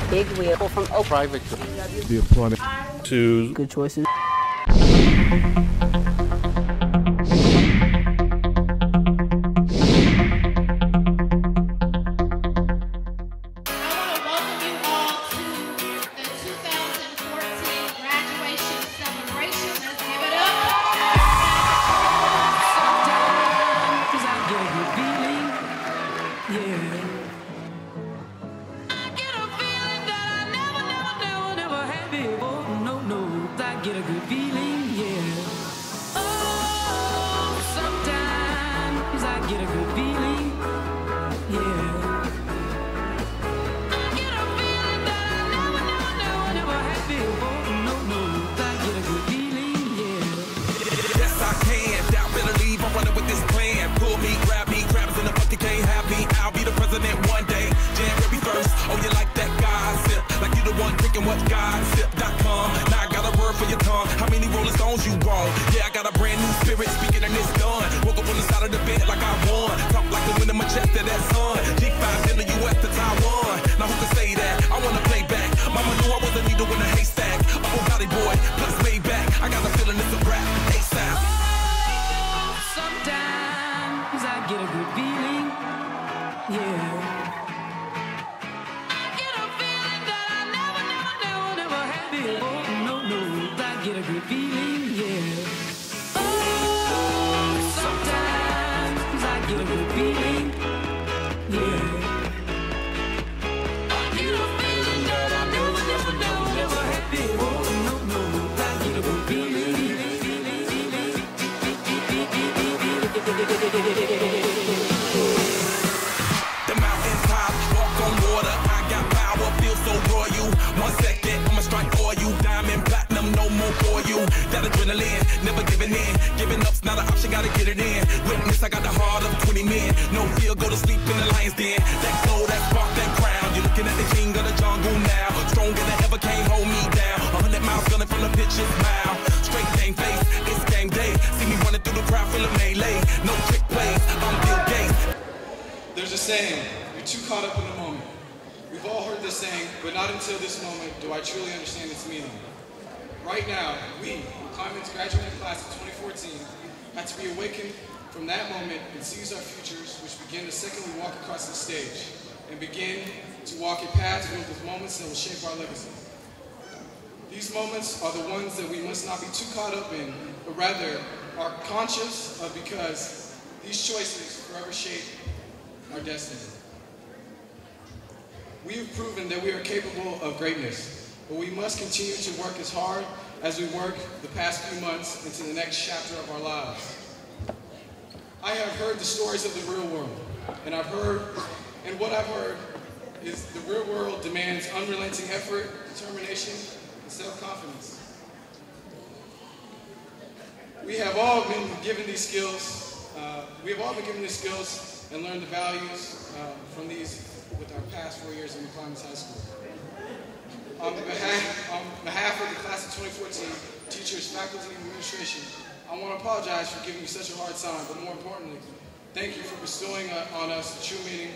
Big wheel from Oakland. Private. The employment. To good choices. There's a saying, you're too caught up in the moment. We've all heard this saying, but not until this moment do I truly understand its meaning. Right now, we, McClymonds graduating class of 2014, had to be awakened from that moment and seize our futures, which begin the second we walk across the stage, and begin to walk a path filled with moments that will shape our legacy. These moments are the ones that we must not be too caught up in, but rather are conscious of, because these choices forever shape our destiny. We have proven that we are capable of greatness, but we must continue to work as hard as we work the past few months into the next chapter of our lives. I have heard the stories of the real world, and what I've heard is the real world demands unrelenting effort, determination, and self-confidence. We have all been given these skills. And learned the values from these with our past 4 years in McClymonds High School. On behalf of the class of 2014, teachers, faculty, and administration, I want to apologize for giving you such a hard time, but more importantly, thank you for bestowing on us the true meaning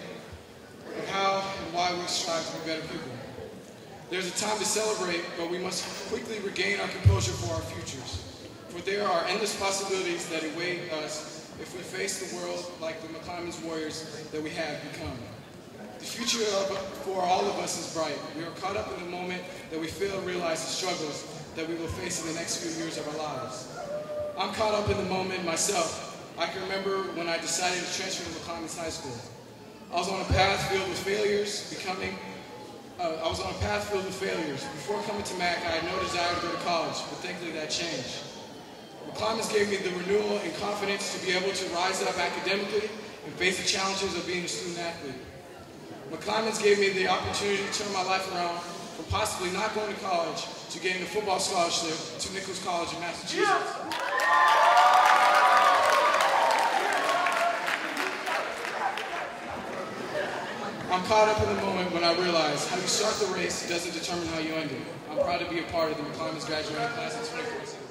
of how and why we strive to be better people. There's a time to celebrate, but we must quickly regain our composure for our futures. For there are endless possibilities that await us if we face the world like the McClymonds warriors that we have become. The future for all of us is bright. We are caught up in the moment that we fail to realize the struggles that we will face in the next few years of our lives. I'm caught up in the moment myself. I can remember when I decided to transfer to McClymonds High School. I was on a path filled with failures. Before coming to Mac, I had no desire to go to college, but thankfully that changed. McClymonds gave me the renewal and confidence to be able to rise up academically and face the challenges of being a student athlete. McClymonds gave me the opportunity to turn my life around from possibly not going to college to getting a football scholarship to Nichols College in Massachusetts. I'm caught up in the moment when I realize how you start the race doesn't determine how you end it. I'm proud to be a part of the McClymonds graduating class of 2014.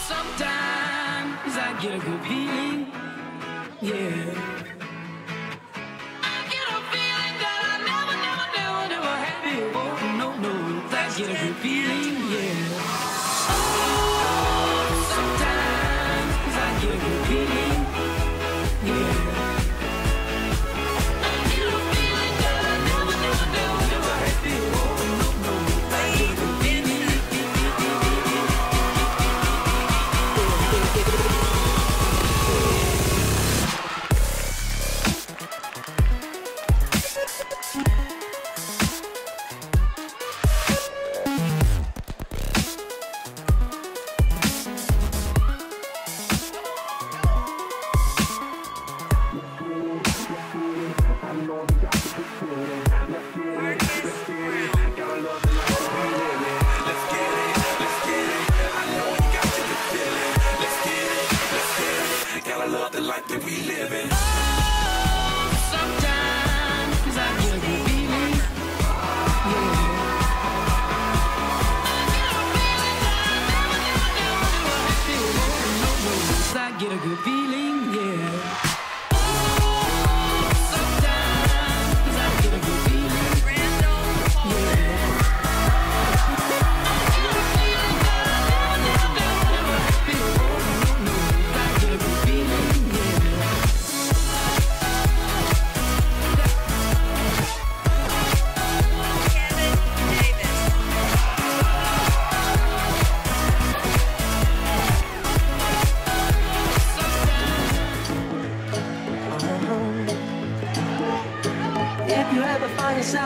Sometimes I get a good feeling, yeah. I get a feeling that I never had before. No, I get a good feeling, yeah. Oh, sometimes I get a good feeling, yeah. I get a feeling that I never had before. No, I get a good feeling.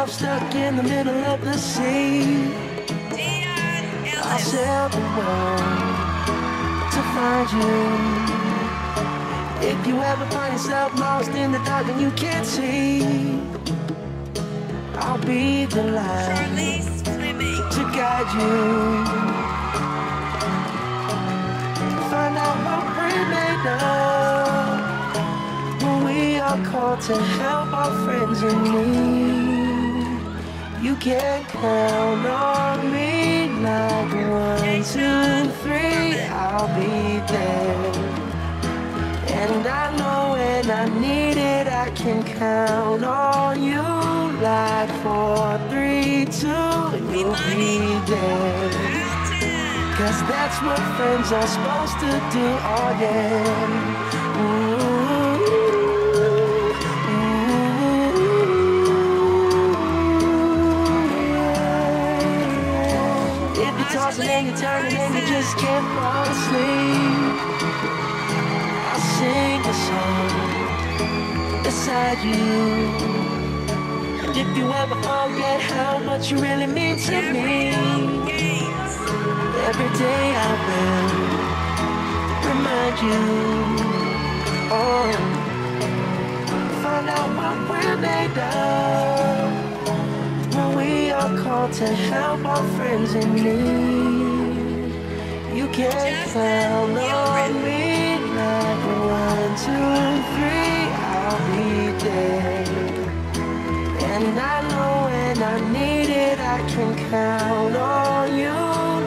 Stuck in the middle of the sea, I'll sail the world to find you. If you ever find yourself lost in the dark and you can't see, I'll be the light to guide you. Find out what we're made of when we are called to help our friends in need. You can count on me like 1, 2, 3, I'll be there. And I know when I need it, I can count on you like 4, 3, 2, and you'll be there. Cause that's what friends are supposed to do, oh yeah. Ooh. Tossing and you're turning and you just can't fall asleep, I'll sing a song beside you. And if you ever forget how much you really mean to me, every day I will remind you. Oh, find out what we're made of when we are called to help our friends in need. You can count on me like 1, 2, 3, I'll be there. And I know when I need it, I can count on you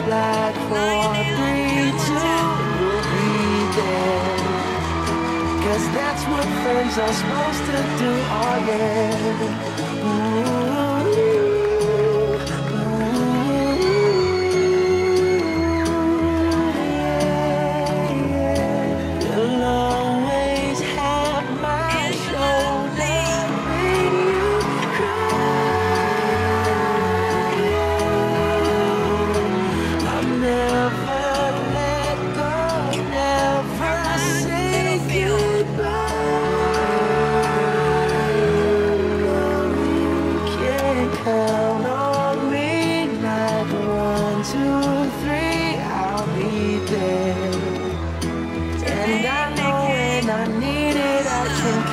like 4, 3, 2, you'll be there. Cause that's what friends are supposed to do, oh yeah. Ooh.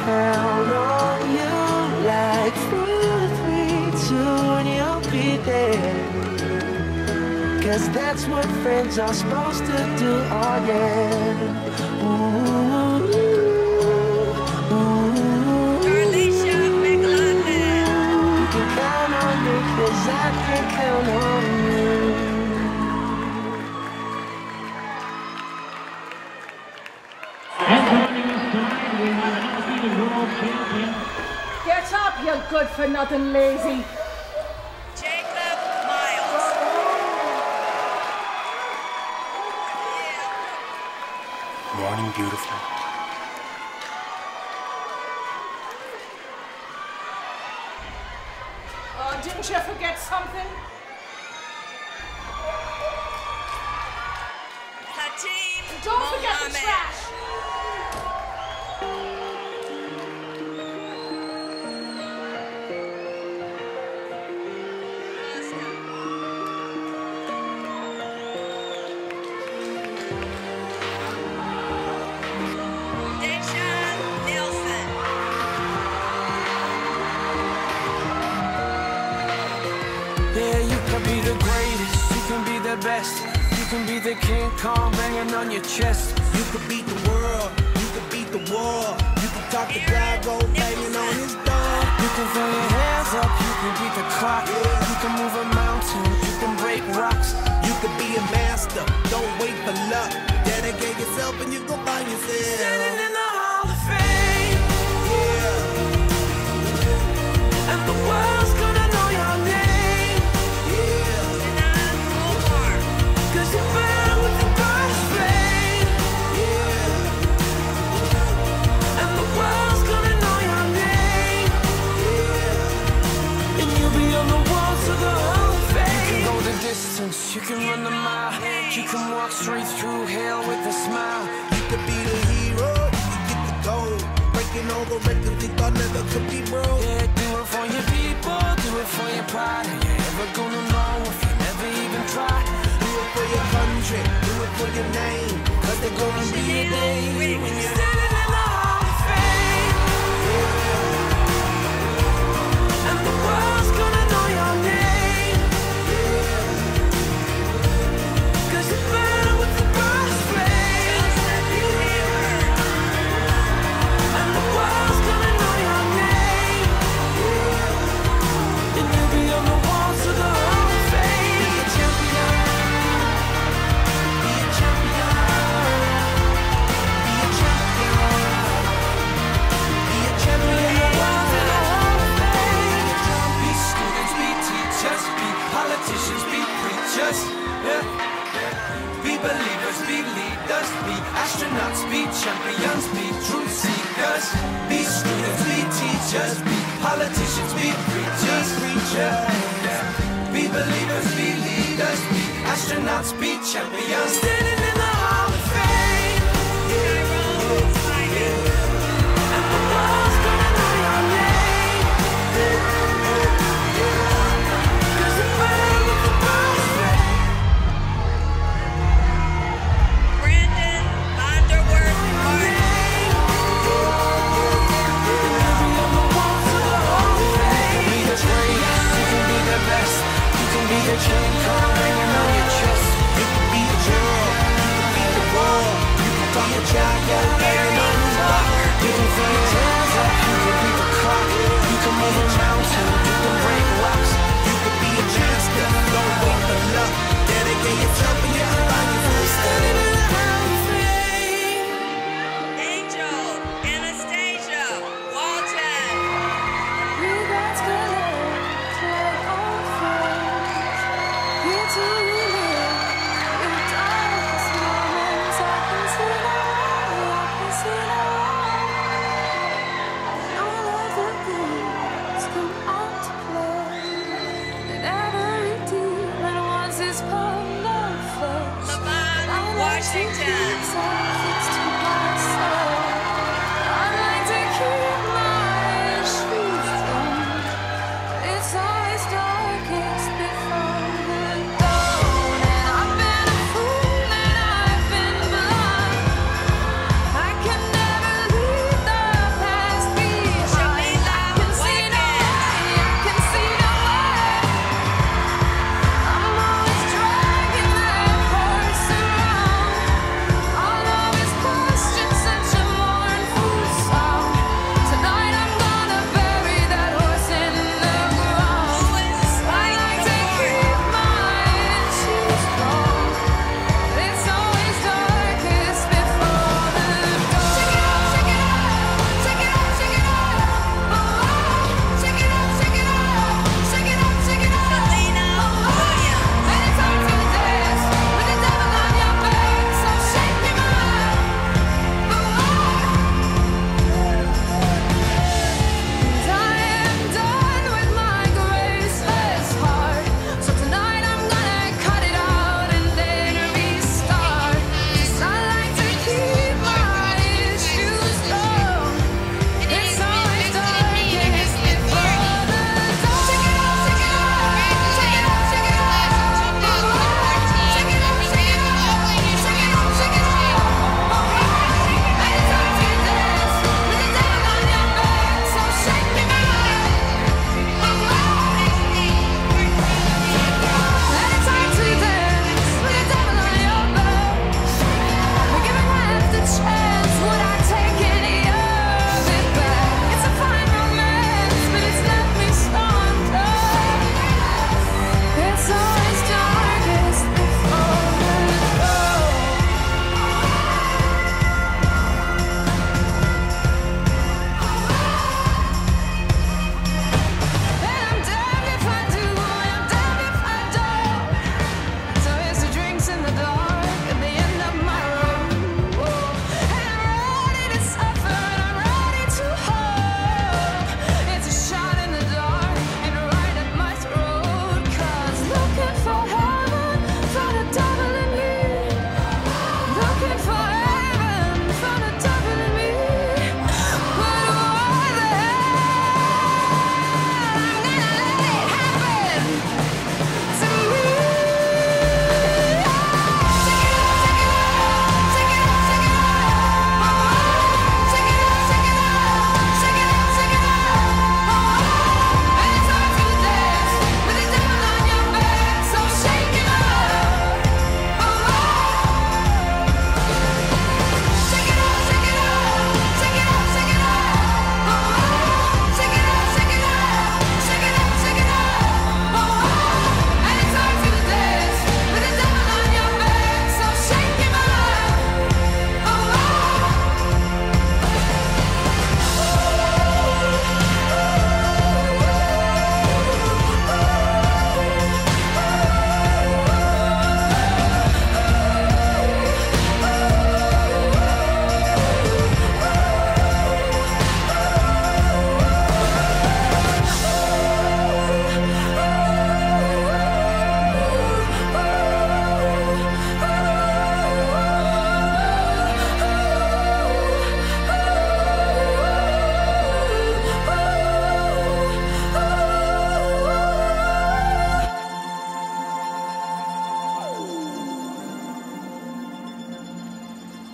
Count on you like 4, 3, 2, and you'll be there. Cause that's what friends are supposed to do, oh yeah. Ooh, ooh, Alicia McClymonds. you can count on me cause I can count on you. And joining us tonight, we have defending world champion. Get up, you good-for-nothing lazy. Jacob Miles. Morning, beautiful. Didn't you forget something? Hatim Don't forget the Mohammed. trash. Deshaun Nelson. Yeah, you can be the greatest, you can be the best. You can be the King Kong banging on your chest. You could beat the world, you could beat the war. You can talk to God, go banging on his door. You can throw your hands up, you can beat the clock. You can move a mountain, you can break rocks. You could be a master, don't wait for luck. Dedicate yourself and you go find yourself. Standing in the Hall of Fame, Yeah, and the world's gonna know your name. yeah, Sinan Omar. 'Cause you burn with the brightest flame, yeah, and the world's gonna know your name. yeah. And you'll be on the walls of the Hall of Fame. You can go the distance, you can run the mile. You can walk straight through hell with a smile. You could be the hero, you could get the gold. Breaking all the records they thought never could be broke. Yeah, do it for your people, do it for your pride. Are you ever gonna know if you never even try? Do it for your country, do it for your name. 'Cause there's gonna be a day when you're Standing in the Hall of Fame, and the world's gonna know your name. 'Cause you burn with the brightest flame, and the world's gonna know your name. And you'll be on the walls of the Hall of Fame. Be a champion, be a champion, be a champion, be a champion. The walls of the Hall of Fame. Be students, be teachers, be politicians, be preachers. Yeah. Be believers, be leaders, be astronauts, be champions, be truth seekers. Be students, be teachers, be politicians, be preachers, yeah. Be believers, be leaders, be astronauts, be champions. Standing in the Hall of Fame, and the world's gonna know your name. 'Cause you burn with the brightest flame. Brandon Vanderwerf Martin. Be the King Kong banging on your chest. You could be a girl, you could be the world. You could talk to God, go banging on his door. You can throw your hands up, you can beat the clock. You can move a mountain, you can break rocks. You could be a master, don't wait for luck. Dedicate yourself and you can find yourself. Standing in the Hall of Fame. Angel Anastasia Walton. Regrets collect like old friends. Here to relive your darkest moments. I can see it all, I can see it all. And all of the things come out to play. That every demon wants his pound of flesh. Lavon I like to Washington. keep some things to myself. I like to keep my shoes on. It's always darkest before the dawn. And I've been a fool and I've been blind. I can never leave the past behind. I can see no way, I can see no way. I'm always dragging that horse around. All of his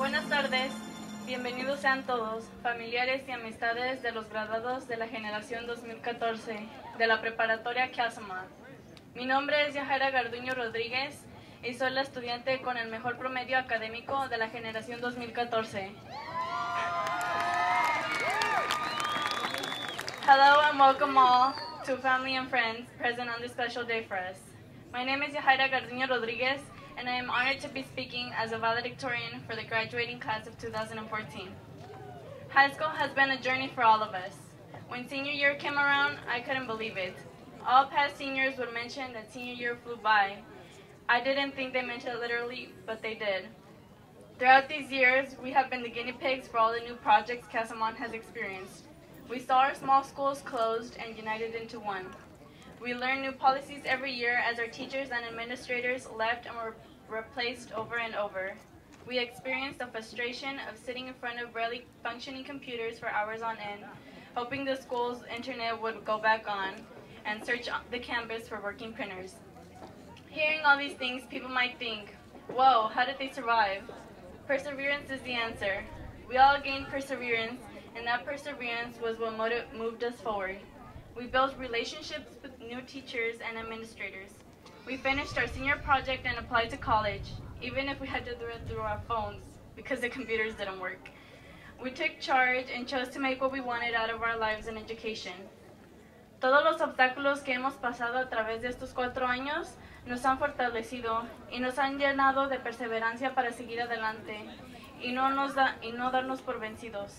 Buenas tardes, bienvenidos sean todos, familiares y amistades de los graduados de la generación 2014 de la preparatoria Castlemont. Mi nombre es Yajaira Garduño Rodríguez y soy la estudiante con el mejor promedio académico de la generación 2014. Hello and welcome all to family and friends present on this special day for us. My name is Yajaira Garduño Rodríguez, and I am honored to be speaking as a valedictorian for the graduating class of 2014. High school has been a journey for all of us. When senior year came around, I couldn't believe it. All past seniors would mention that senior year flew by. I didn't think they meant it literally, but they did. Throughout these years, we have been the guinea pigs for all the new projects Castlemont has experienced. We saw our small schools closed and united into one. We learned new policies every year as our teachers and administrators left and were replaced over and over. We experienced the frustration of sitting in front of barely functioning computers for hours on end, hoping the school's internet would go back on, and search the campus for working printers. Hearing all these things, people might think, whoa, how did they survive? Perseverance is the answer. We all gained perseverance, and that perseverance was what moved us forward. We built relationships with new teachers and administrators. We finished our senior project and applied to college, even if we had to do it through our phones because the computers didn't work. We took charge and chose to make what we wanted out of our lives and education. Todos los obstáculos que hemos pasado a través de estos 4 años nos han fortalecido y nos han llenado de perseverancia para seguir adelante y no darnos por vencidos.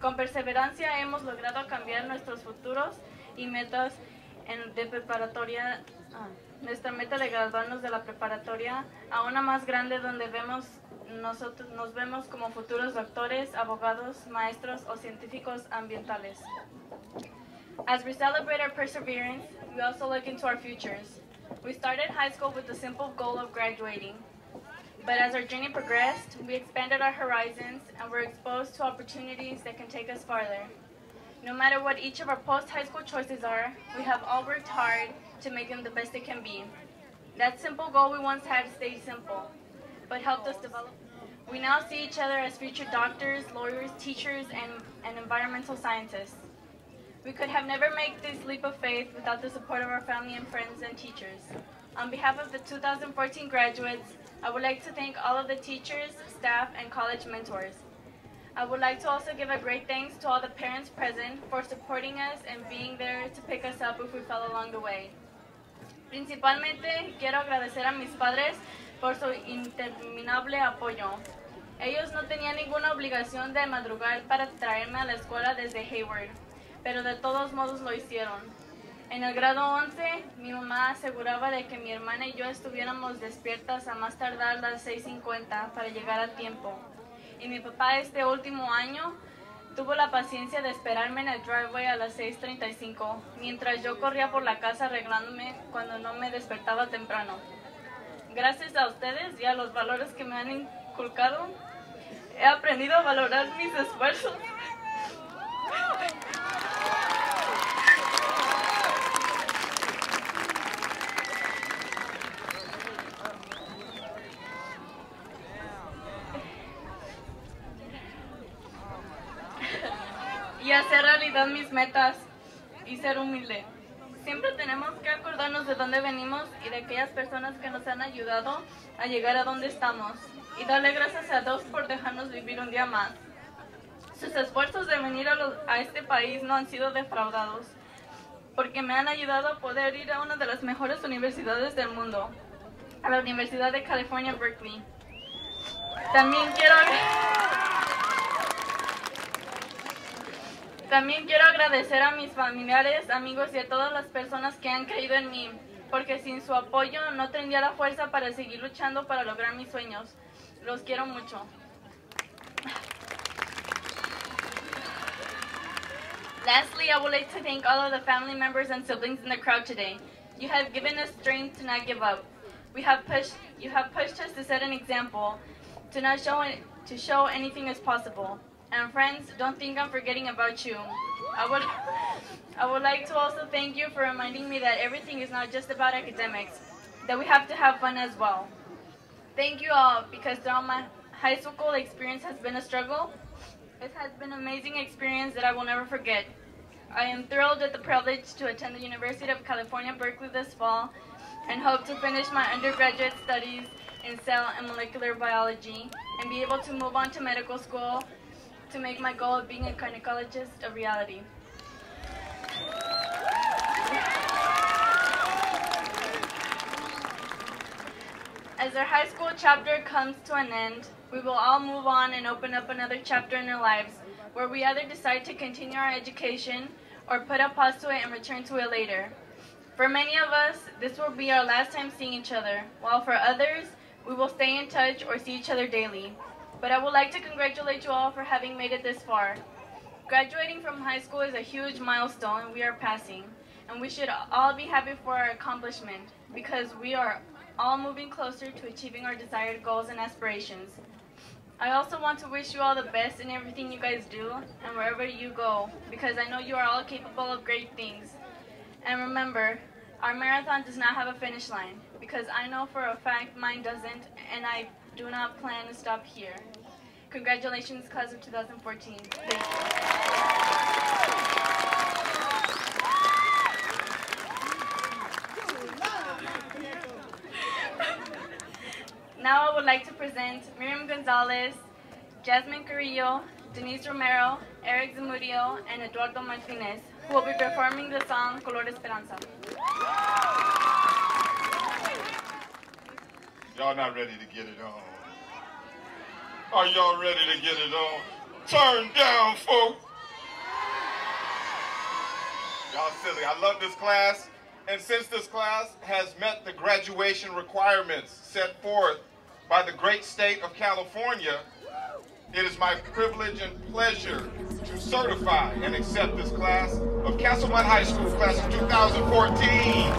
Con perseverancia hemos logrado cambiar nuestros futuros y metas de preparatoria, nuestra meta de graduarnos de la preparatoria a una más grande donde nos vemos como futuros doctores, abogados, maestros o científicos ambientales. As we celebrate our perseverance, we also look into our futures. We started high school with the simple goal of graduating. But as our journey progressed, we expanded our horizons and were exposed to opportunities that can take us farther. No matter what each of our post-high school choices are, we have all worked hard to make them the best they can be. That simple goal we once had stayed simple, but helped us develop. We now see each other as future doctors, lawyers, teachers, and environmental scientists. We could have never made this leap of faith without the support of our family and friends and teachers. On behalf of the 2014 graduates, I would like to thank all of the teachers, staff, and college mentors. I would like to also give a great thanks to all the parents present for supporting us and being there to pick us up if we fell along the way. Principalmente, quiero agradecer a mis padres por su interminable apoyo. Ellos no tenían ninguna obligación de madrugar para traerme a la escuela desde Hayward, pero de todos modos lo hicieron. En el grado 11, mi mamá aseguraba de que mi hermana y yo estuviéramos despiertas a más tardar las 6:50 para llegar a tiempo. Y mi papá este último año tuvo la paciencia de esperarme en el driveway a las 6:35, mientras yo corría por la casa arreglándome cuando no me despertaba temprano. Gracias a ustedes y a los valores que me han inculcado, he aprendido a valorar mis esfuerzos. Y hacer realidad mis metas y ser humilde. Siempre tenemos que acordarnos de dónde venimos y de aquellas personas que nos han ayudado a llegar a donde estamos y darle gracias a Dios por dejarnos vivir un día más. Sus esfuerzos de venir a este país no han sido defraudados porque me han ayudado a poder ir a una de las mejores universidades del mundo, a la Universidad de California, Berkeley. También quiero agradecer a mis familiares, amigos y a todas las personas que han creído en mí, porque sin su apoyo no tendría la fuerza para seguir luchando para lograr mis sueños. Los quiero mucho. Lastly, I would like to thank all of the family members and siblings in the crowd today. You have given us strength to not give up. You have pushed us to set an example, to show anything is possible. And friends, don't think I'm forgetting about you. I would like to also thank you for reminding me that everything is not just about academics, that we have to have fun as well. Thank you all, because throughout my high school experience has been a struggle, it has been an amazing experience that I will never forget. I am thrilled at the privilege to attend the University of California, Berkeley this fall and hope to finish my undergraduate studies in cell and molecular biology and be able to move on to medical school to make my goal of being a gynecologist a reality. As our high school chapter comes to an end, we will all move on and open up another chapter in our lives where we either decide to continue our education or put a pause to it and return to it later. For many of us, this will be our last time seeing each other, while for others, we will stay in touch or see each other daily. But I would like to congratulate you all for having made it this far. Graduating from high school is a huge milestone we are passing, and we should all be happy for our accomplishment because we are all moving closer to achieving our desired goals and aspirations. I also want to wish you all the best in everything you guys do and wherever you go, because I know you are all capable of great things. And remember, our marathon does not have a finish line, because I know for a fact mine doesn't, and I do not plan to stop here. Congratulations, class of 2014. Thank you. Now I would like to present Miriam Gonzalez, Jasmine Carrillo, Denise Romero, Eric Zamudio, and Eduardo Martinez, who will be performing the song Color Esperanza. Y'all not ready to get it on. Are y'all ready to get it on? Turn down, folks. Y'all silly. I love this class. And since this class has met the graduation requirements set forth by the great state of California, it is my privilege and pleasure to certify and accept this class of Castlemont High School, class of 2014.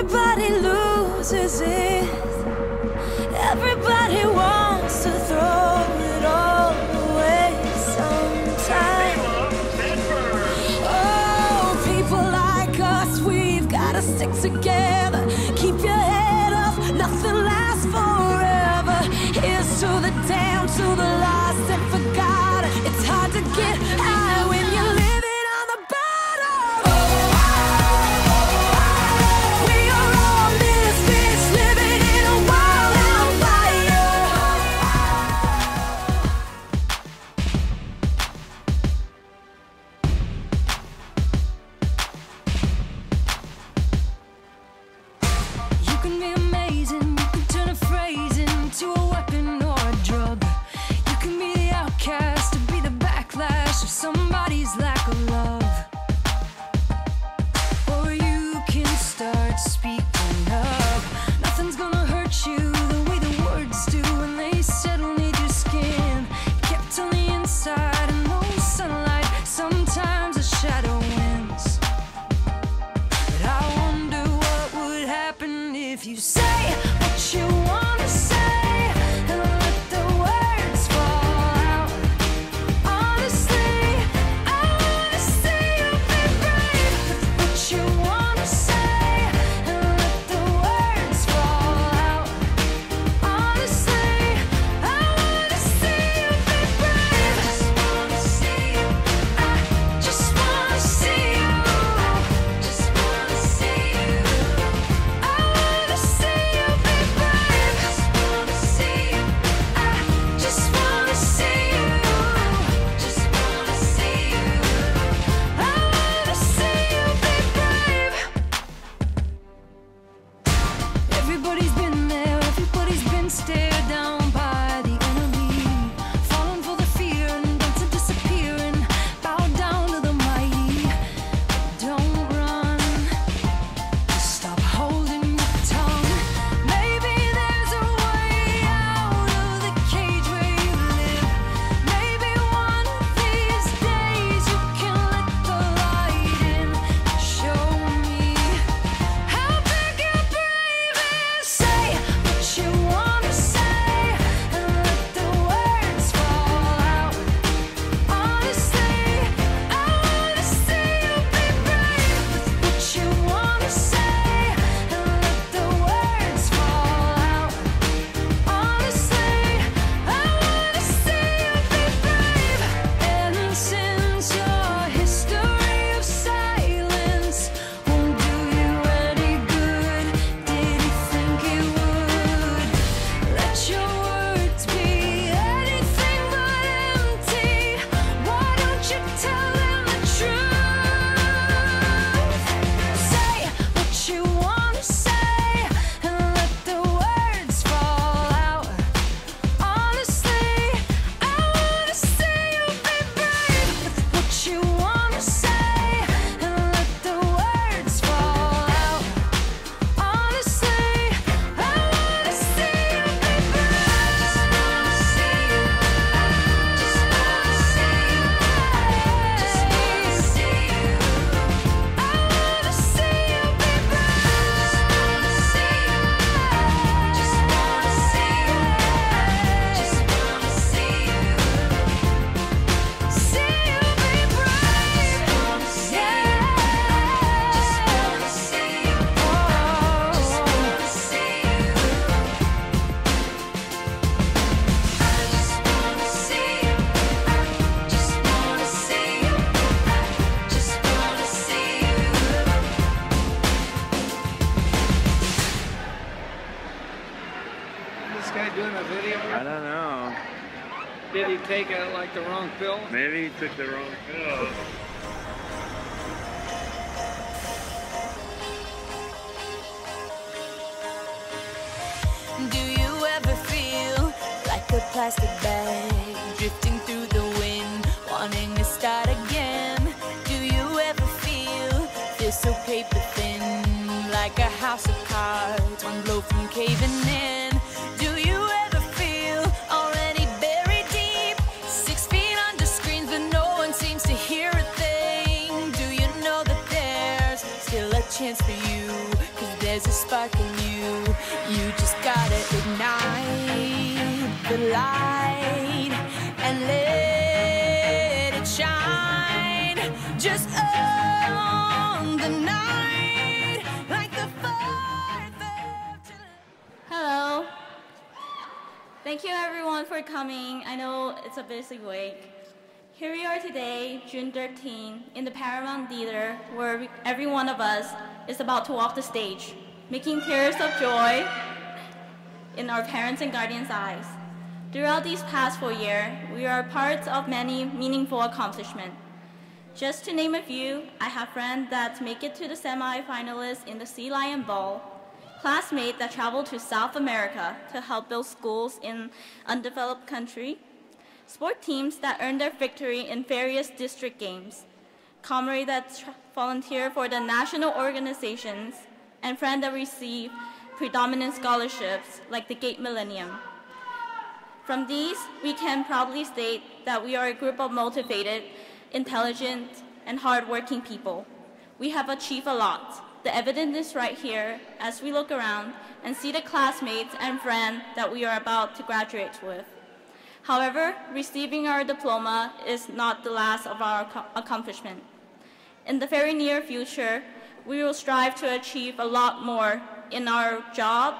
Everybody loses it. Everybody wants to throw it all away sometime. gotta stick together. Keep your head up, nothing lasts forever. Here's to the damned, to the lost and forgotten. It's hard to get high when you're living on the bottom. We are all misfits living in a world on fire. You can be amazing, you can turn a phrase into a weapon or a drug. You can be the outcast to be the backlash of somebody's lack of love. Or you can start speaking up. Nothing's gonna hurt you the way the words do when they settle need your skin. Kept on the inside and no sunlight, sometimes a shadow wins. But I wonder what would happen if you say what you wanna say and let the words fall out. Honestly, I wanna see you be brave with what you wanna say and let the words fall out. Honestly, I wanna see you be brave. Just wanna see you. I just wanna see you. Just wanna see you. I wanna see you be brave. Just wanna see you. I just wanna see you. Just wanna see you. I wanna see you be brave. Everybody's been there, everybody's been stared down by the enemy. Falling for the fear and then to disappear and bow down to the mighty. Don't run. Stop holding your tongue. Maybe there's a way out of the cage where you live. Maybe one of these days you can let the light in. Show me how big your brave is. Say what you wanna say and let the words fall out. Honestly, I wanna see you be brave with what you wanna say and let the words fall out. Honestly, I wanna see you be brave. And since your history of silence won't do you any good, did you think it would? Let your words be anything but empty. Why don't you tell them the truth? Say what you wanna say and let the words fall out. Honestly, I wanna see you be brave with what you wanna say and let the words fall out. Honestly, I wanna see you be brave. Just wanna see you. Just wanna see you. Just wanna see you. I wanna see you be brave. Just wanna see you. Just wanna see you. Just wanna see you. See you be brave. Just wanna see you. Just wanna see you. Just wanna see you. I just wanna see you. Just wanna see you. Just wanna see you. This guy doing a video? I don't know. Did he take like the wrong pill? Maybe he took the wrong pill. Do you ever feel like a plastic bag drifting through the wind, wanting to start again? Do you ever feel so paper thin, like a house of cards, one blow from caving in? Do you ever feel already buried deep, 6 feet under screens, but no one seems to hear a thing? Do you know that there's still a chance for you? 'Cause there's a spark in you. You just gotta ignite the light and let it shine. Just on the night. Thank you everyone for coming. I know it's a busy week. Here we are today, June 13, in the Paramount Theater, where every one of us is about to walk the stage, making tears of joy in our parents' and guardians' eyes. Throughout these past 4 years, we are parts of many meaningful accomplishments. Just to name a few, I have friends that make it to the semi-finalists in the Sea Lion Bowl, classmates that travel to South America to help build schools in undeveloped country, sport teams that earn their victory in various district games, comrades that volunteer for the national organizations, and friends that receive predominant scholarships like the Gate Millennium. From these, we can proudly state that we are a group of motivated, intelligent, and hardworking people. We have achieved a lot. The evidence is right here as we look around and see the classmates and friends that we are about to graduate with. However, receiving our diploma is not the last of our accomplishment. In the very near future, we will strive to achieve a lot more in our job,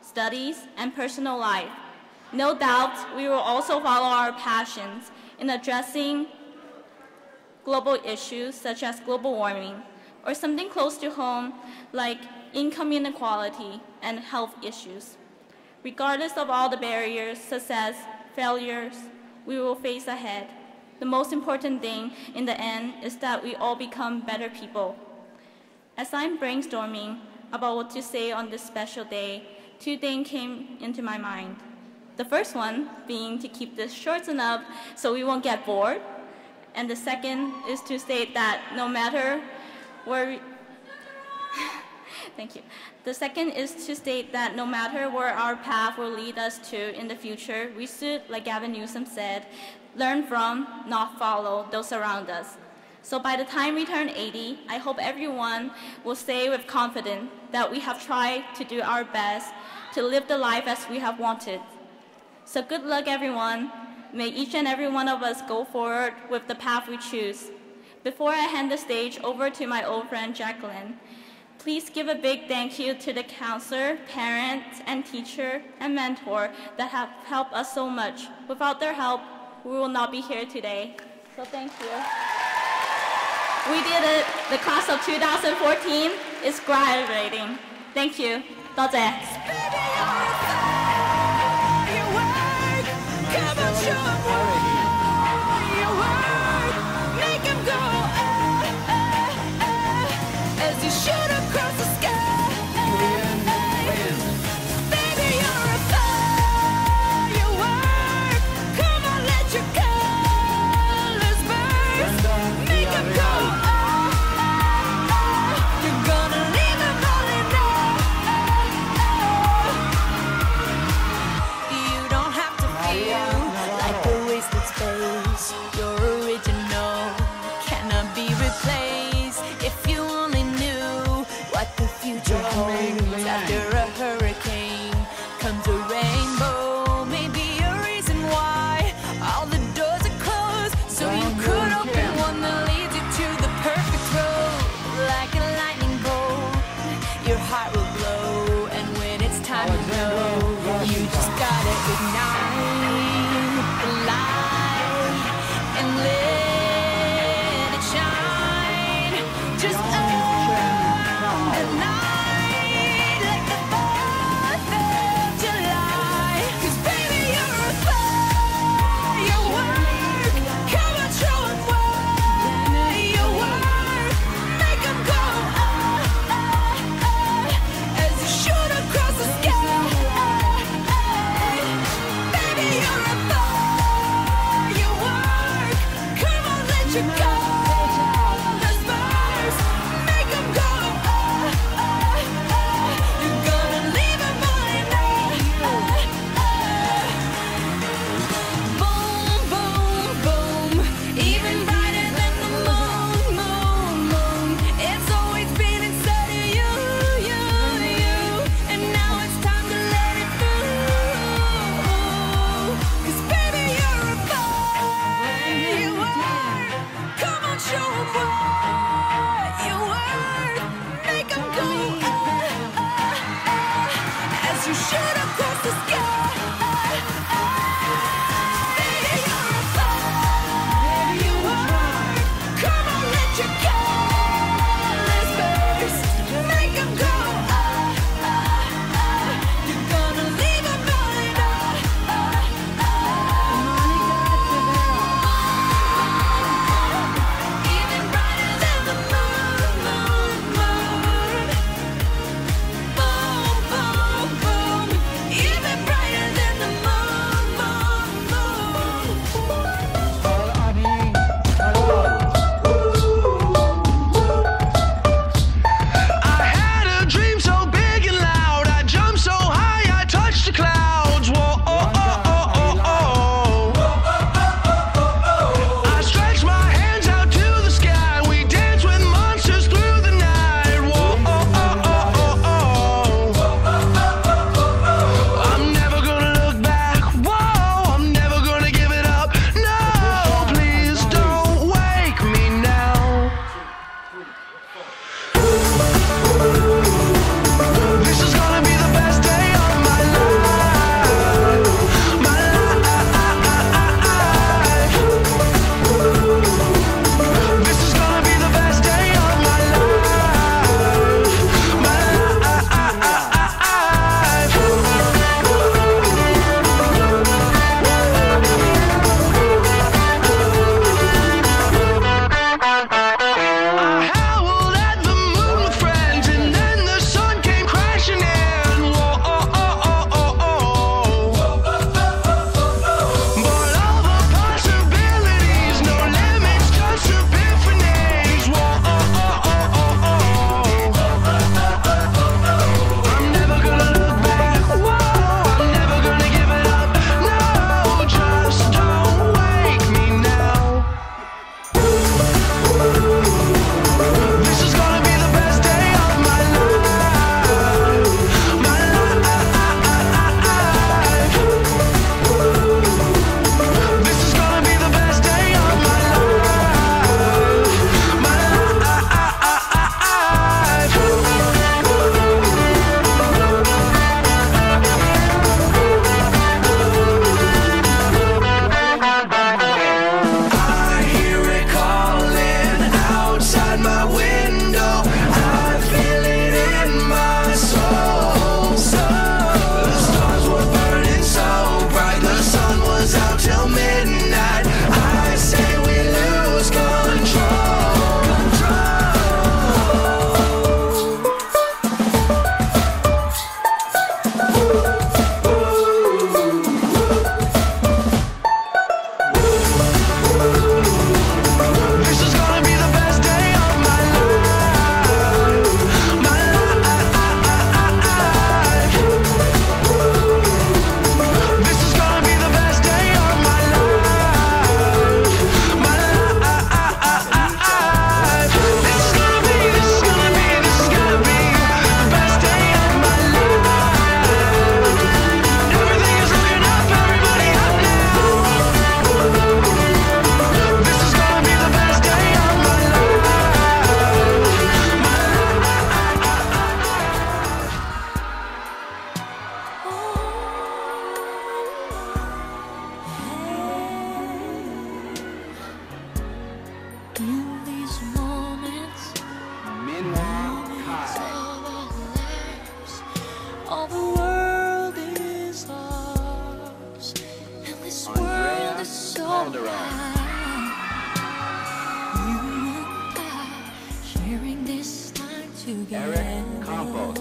studies, and personal life. No doubt, we will also follow our passions in addressing global issues such as global warming, or something close to home like income inequality and health issues. Regardless of all the barriers, success, failures we will face ahead, the most important thing in the end is that we all become better people. As I'm brainstorming about what to say on this special day, 2 things came into my mind. The first one being to keep this short enough so we won't get bored, and the second is to state that no matter where thank you. The second is to state that no matter where our path will lead us to in the future, we should, like Gavin Newsom said, learn from, not follow those around us. So by the time we turn 80, I hope everyone will say with confidence that we have tried to do our best to live the life as we have wanted. So good luck, everyone. May each and every one of us go forward with the path we choose. Before I hand the stage over to my old friend Jacqueline, please give a big thank you to the counselor, parents, and teacher and mentor that have helped us so much. Without their help, we will not be here today. So thank you. We did it. The class of 2014 is graduating. Thank you. 多謝。Shoot across the sky. Baby, you're a firework. Come on, let your colors burst. Make them go. You're gonna leave them all in there. You don't have to feel like a wasted space. You're original, cannot be replaced. If you only knew what the future holds. After a hurricane comes a rainbow. Maybe a reason why all the doors are closed, so you could open one that leads you to the perfect road. Like a lightning bolt, your heart will glow, and when it's time to go, you just gotta ignite the light and let it shine. Just the night like the 4th of July. 'Cause baby, you're a firework. Come on, show 'em what you work. Make 'em go as you shoot across the sky. Baby, you're a firework. Come on, let your colors burst. Make 'em go. sharing this time together. Eric Campos.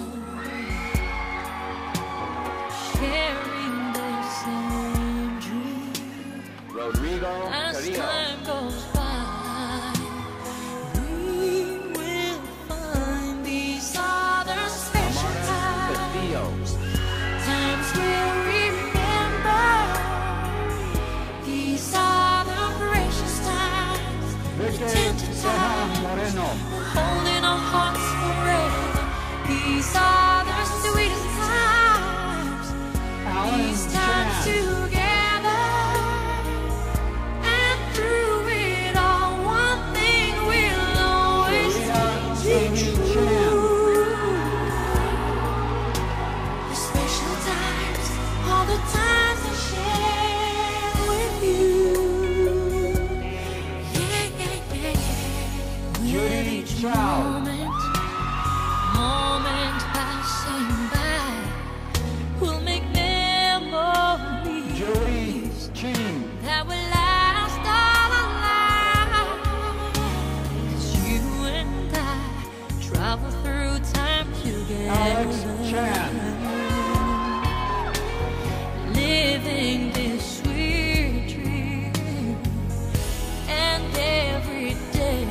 Sharing the same dream. Rodrigo As Carrillo. time goes by, we will find these other special times. Times we'll remember. These are the precious times. Holding our hearts forever. These are the sweetest times. These times together. And through it all, one thing will always be true. The special times, all the times I share with you. Moment passing by will make memories that will last all our lives. You and I travel through time together, living this sweet dream, and every day.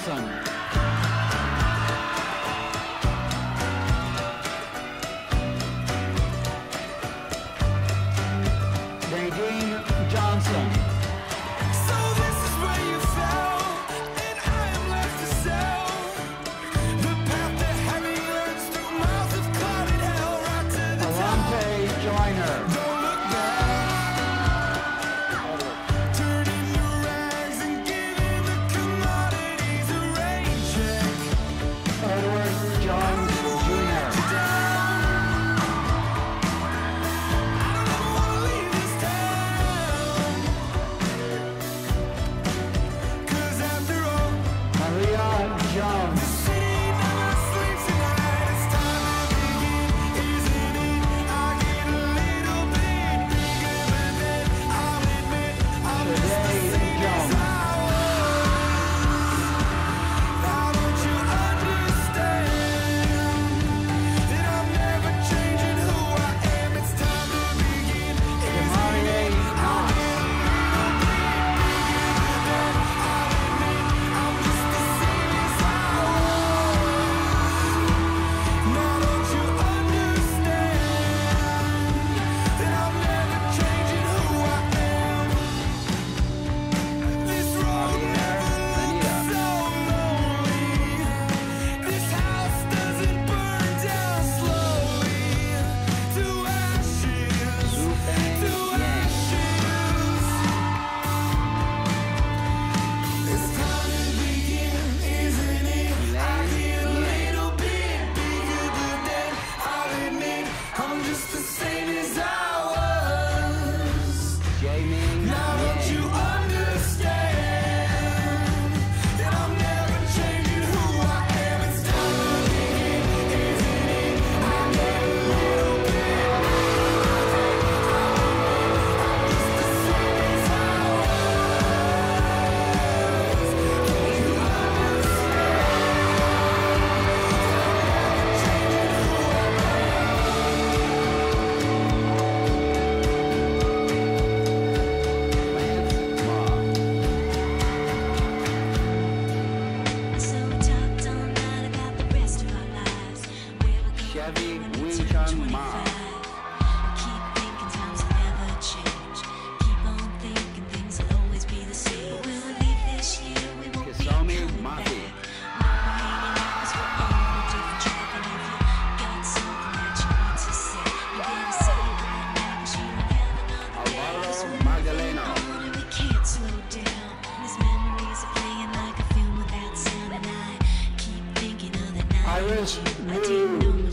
Johnson. Nadine Johnson. So this is where you fell, and I am left to sell. The path that heavy runs through miles of clouded hell, right to the Alante Joyner. Don't look back. Turning the rags and giving the commodities a rain check. Edward Jones Jr. Maria Jones. Iris Lou.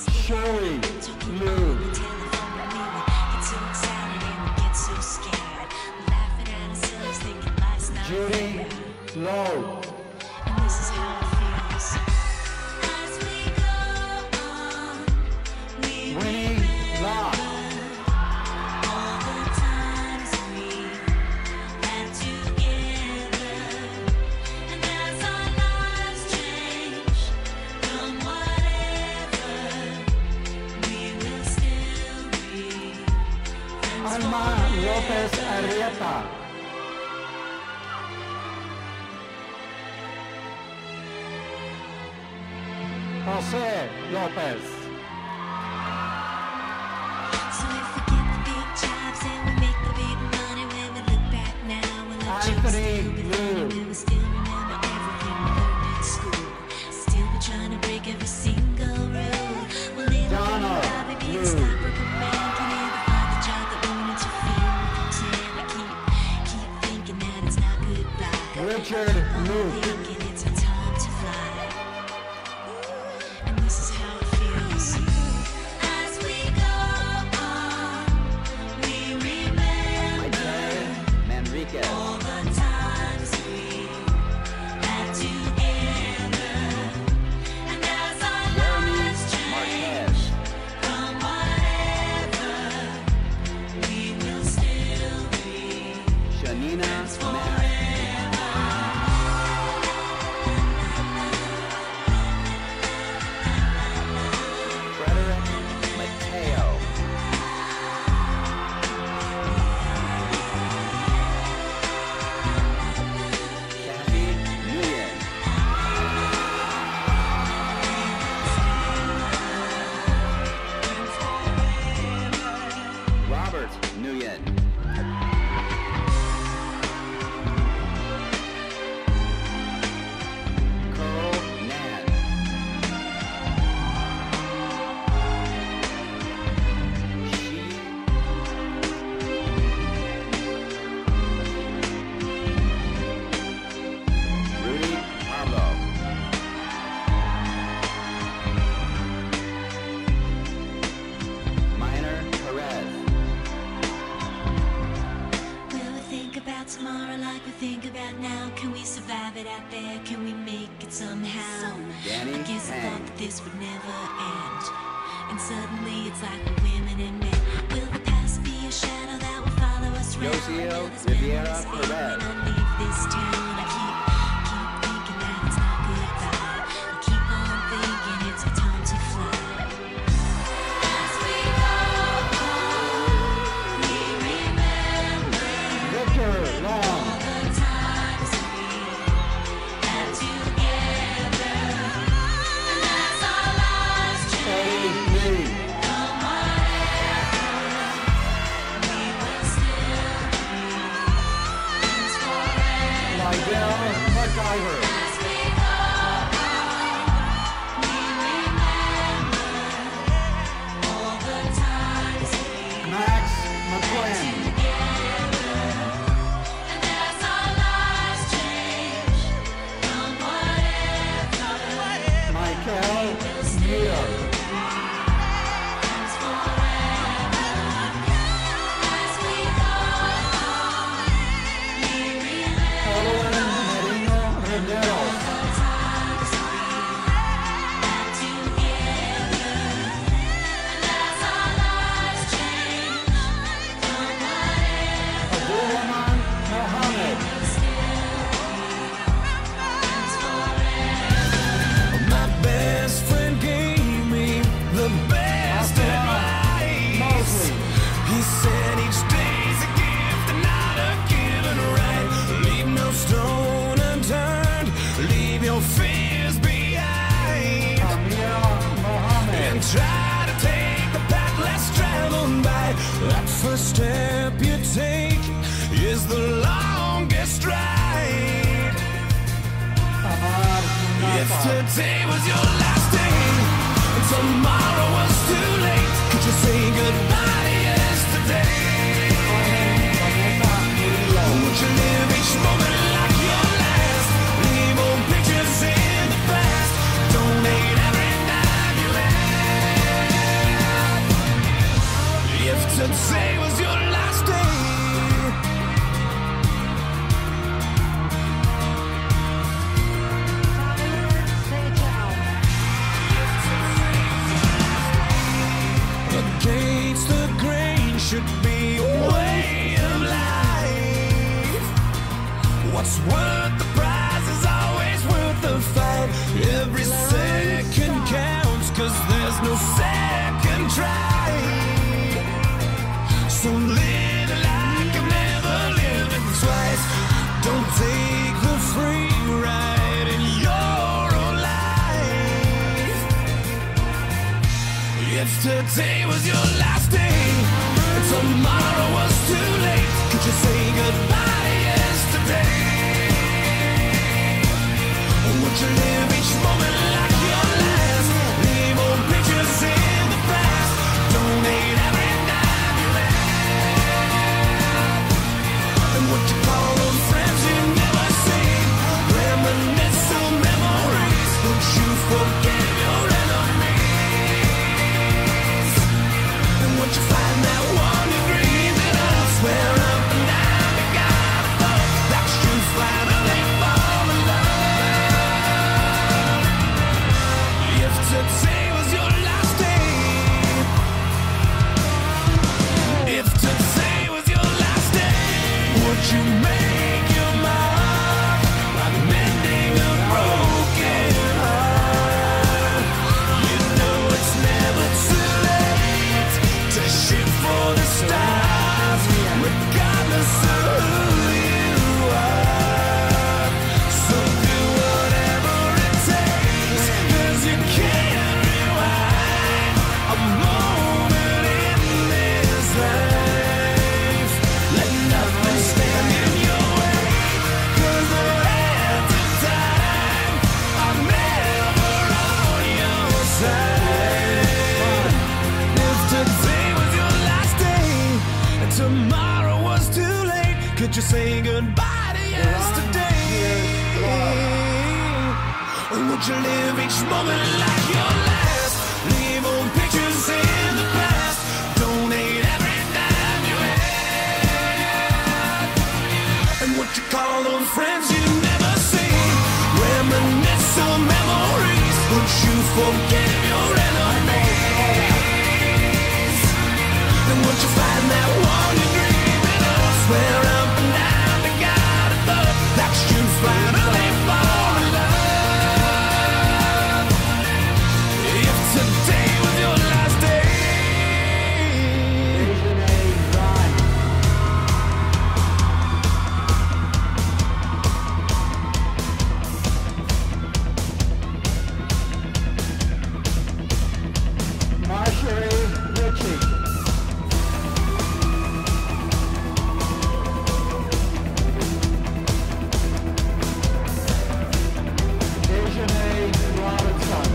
Shirley Lou. Judy Lowe. Winnie Locke. Alma Lopez Arrieta. Jose Lopez. So if we get the big jobs and we make the big money, when we look back now, we'll let Anthony Lou. we will still remember everything we learned in school. Still we're trying to break every single rule. We'll live Donna in love, be Lou. a stockbroker man, can never find the job that won't interfere with the plan. I keep thinking that it's not goodbye. Richard Lou. Thinking it's our time to fly. And this is how it feels. think about now? Can we survive it out there? Can we make it somehow? Danny, I guess I hang. thought that this would never end. And suddenly it's like we're women and men. Will the past be a shadow that will follow us around? Josio Will this Riviera memories fade when Perez. I leave this town? I keep thinking that it's not goodbye. I keep on thinking it's our time to fly. As we go home, we remember Victor Long. all the times we had together. And as our lives change, come whatever, we will still be friends forever. Lydell McIver. As we go home, we remember all the times we Max McClymonds. together. And as our lives change, come whatever, Michael we'll still Miller. be friends forever. As we go home, we remember Evelyn Merino Renderos. the times we had together. And as our lives change, come whatever, Abdulrahman Mohammed. we'll still be friends forever. My best friend gave me the best advice. Mosley. He said each day's a gift and not a given right. Leave no stone unturned. Leave your fears behind. Amir Mohammed. And try to take the path less traveled by. That first step you take is the longest ride. Ahmad If Munafa. today was your last day and tomorrow was too late, could you say goodbye to yesterday? Vanessa Murillo. Would you live each moment like your last? Leave old pictures in the past. Donate every dime you have. If today was your last day, against the grain should be a way of life. What's worth the prize is always worth the fight. Every second counts, 'cause there's no second try. So live like you've never lived it twice. Don't take the free ride in your own life. If today was your last day and tomorrow was too late, could you say goodbye to yesterday? Would you live each moment like your last? Leave old pictures in the past. Donate every dime you have. And would you call those friends you never seen? Reminisce some memories. Would you forgive your enemies? And would you find that one you breathing up? Swear up and down you gotta love. That's true, finally fall in love. If today was your last day, if today was your last day, would you make your mark like mending a broken heart? You know it's never too late to shoot for the stars, regardless of who you are. So do whatever it takes, 'cause you can't rewind a moment in this life. Let nothing stand in your way, 'cause the hands of time are never on your side. If today was your last day and tomorrow was too late, could you say goodbye to yesterday? Or would you live each moment like your last? Leave old pictures in the past. Donate every dime you have. And would you call those forgive your enemies. Then won't you find that one you're dreaming of? Swear up and down to God above that you finally fall in love. If today was your last day. Marjorie Ritchie. Dejanay Robinson.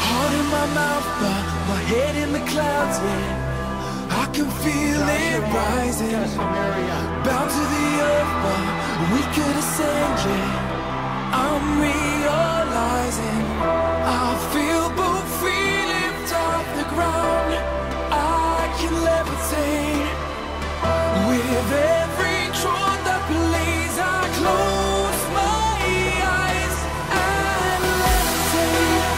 Heart in my mouth, but my head in the clouds, yeah. I can feel it rising. Bound to the earth, but we could ascend, yeah. I'm realizing I feel both feet lift off the ground. I can levitate with every truth that plays. I close my eyes and levitate.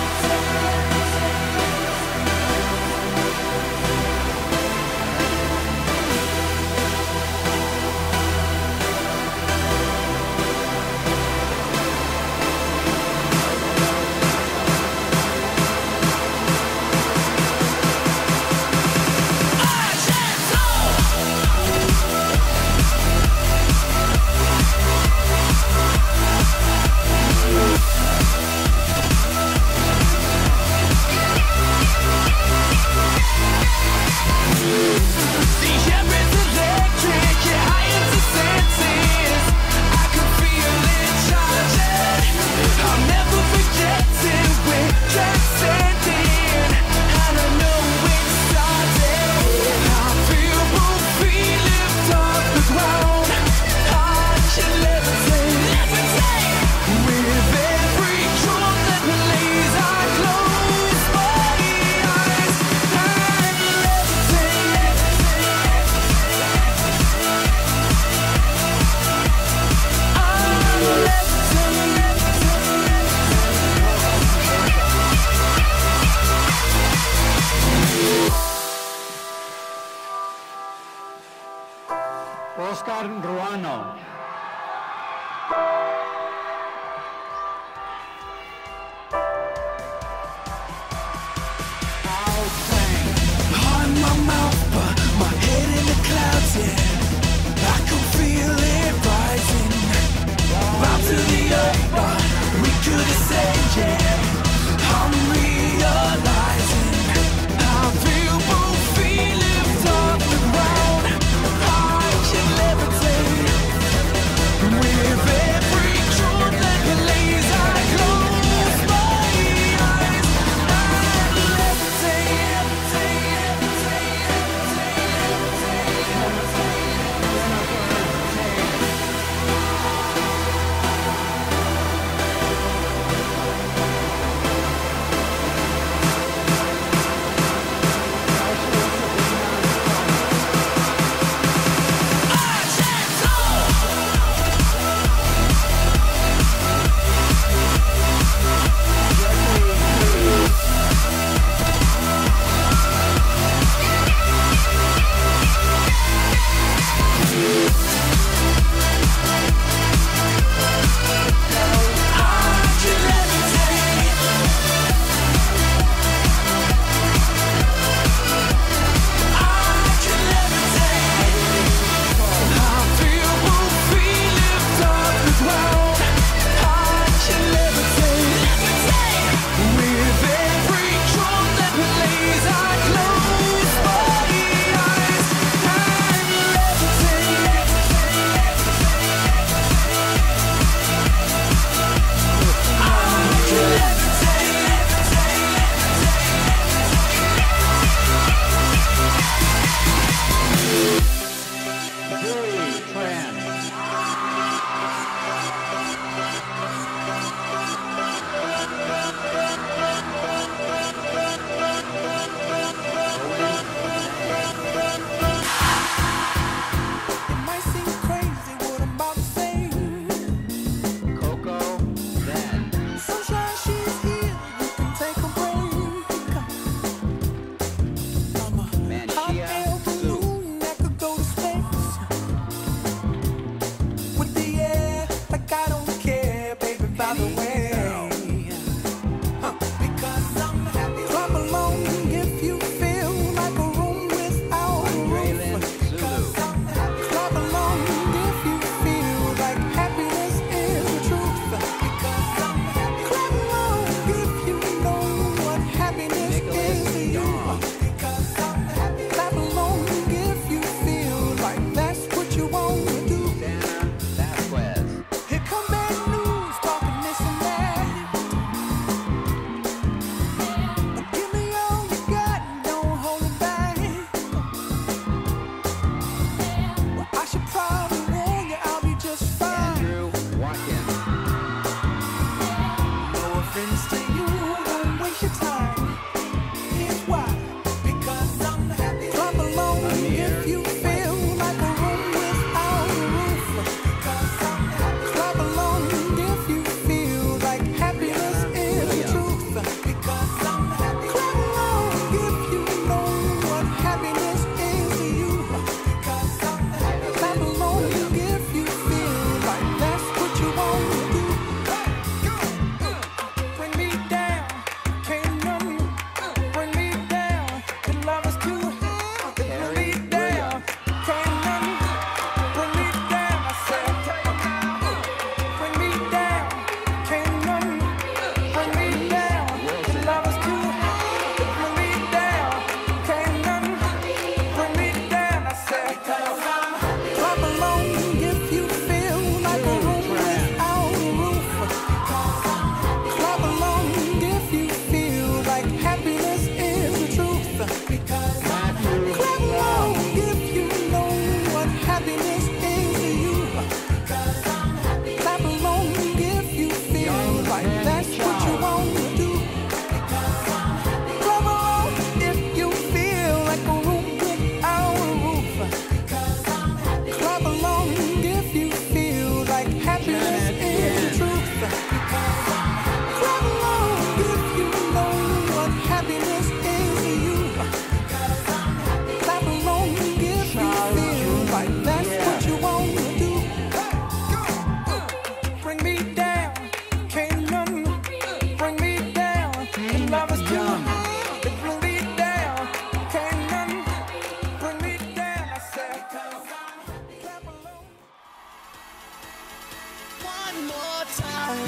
you. Don't waste your time. Here's why. Because I'm happy. Clap along if you feel like a room without a roof. Because I'm happy. Clap along if you feel like happiness is the truth. Because I'm happy. Clap along if you know what happiness is to you. Because I'm happy. Clap along if you feel like that's what you want to do. Bring me down, can't none bring me down. Your love is too high. Bring me down, can't none bring me down. I said, bring me down, can't none bring me down. Your love is too high. Bring me down, can't none bring me down. I said, clap along if you feel like a room without a roof. Clap along if you feel like happiness is the truth. Clap along if you know what happiness is to you. Clap along if you feel like that's what you want to do. Clap along if you feel like a room without a roof. Clap along if you feel like happiness is the truth. Clap along if you know what happiness is to you. Clap along if you feel like that's what you want to do. Bring me down, can't none bring me down. Your love is too high. Bring me down, can't none bring me down. I said, clap along. One more time.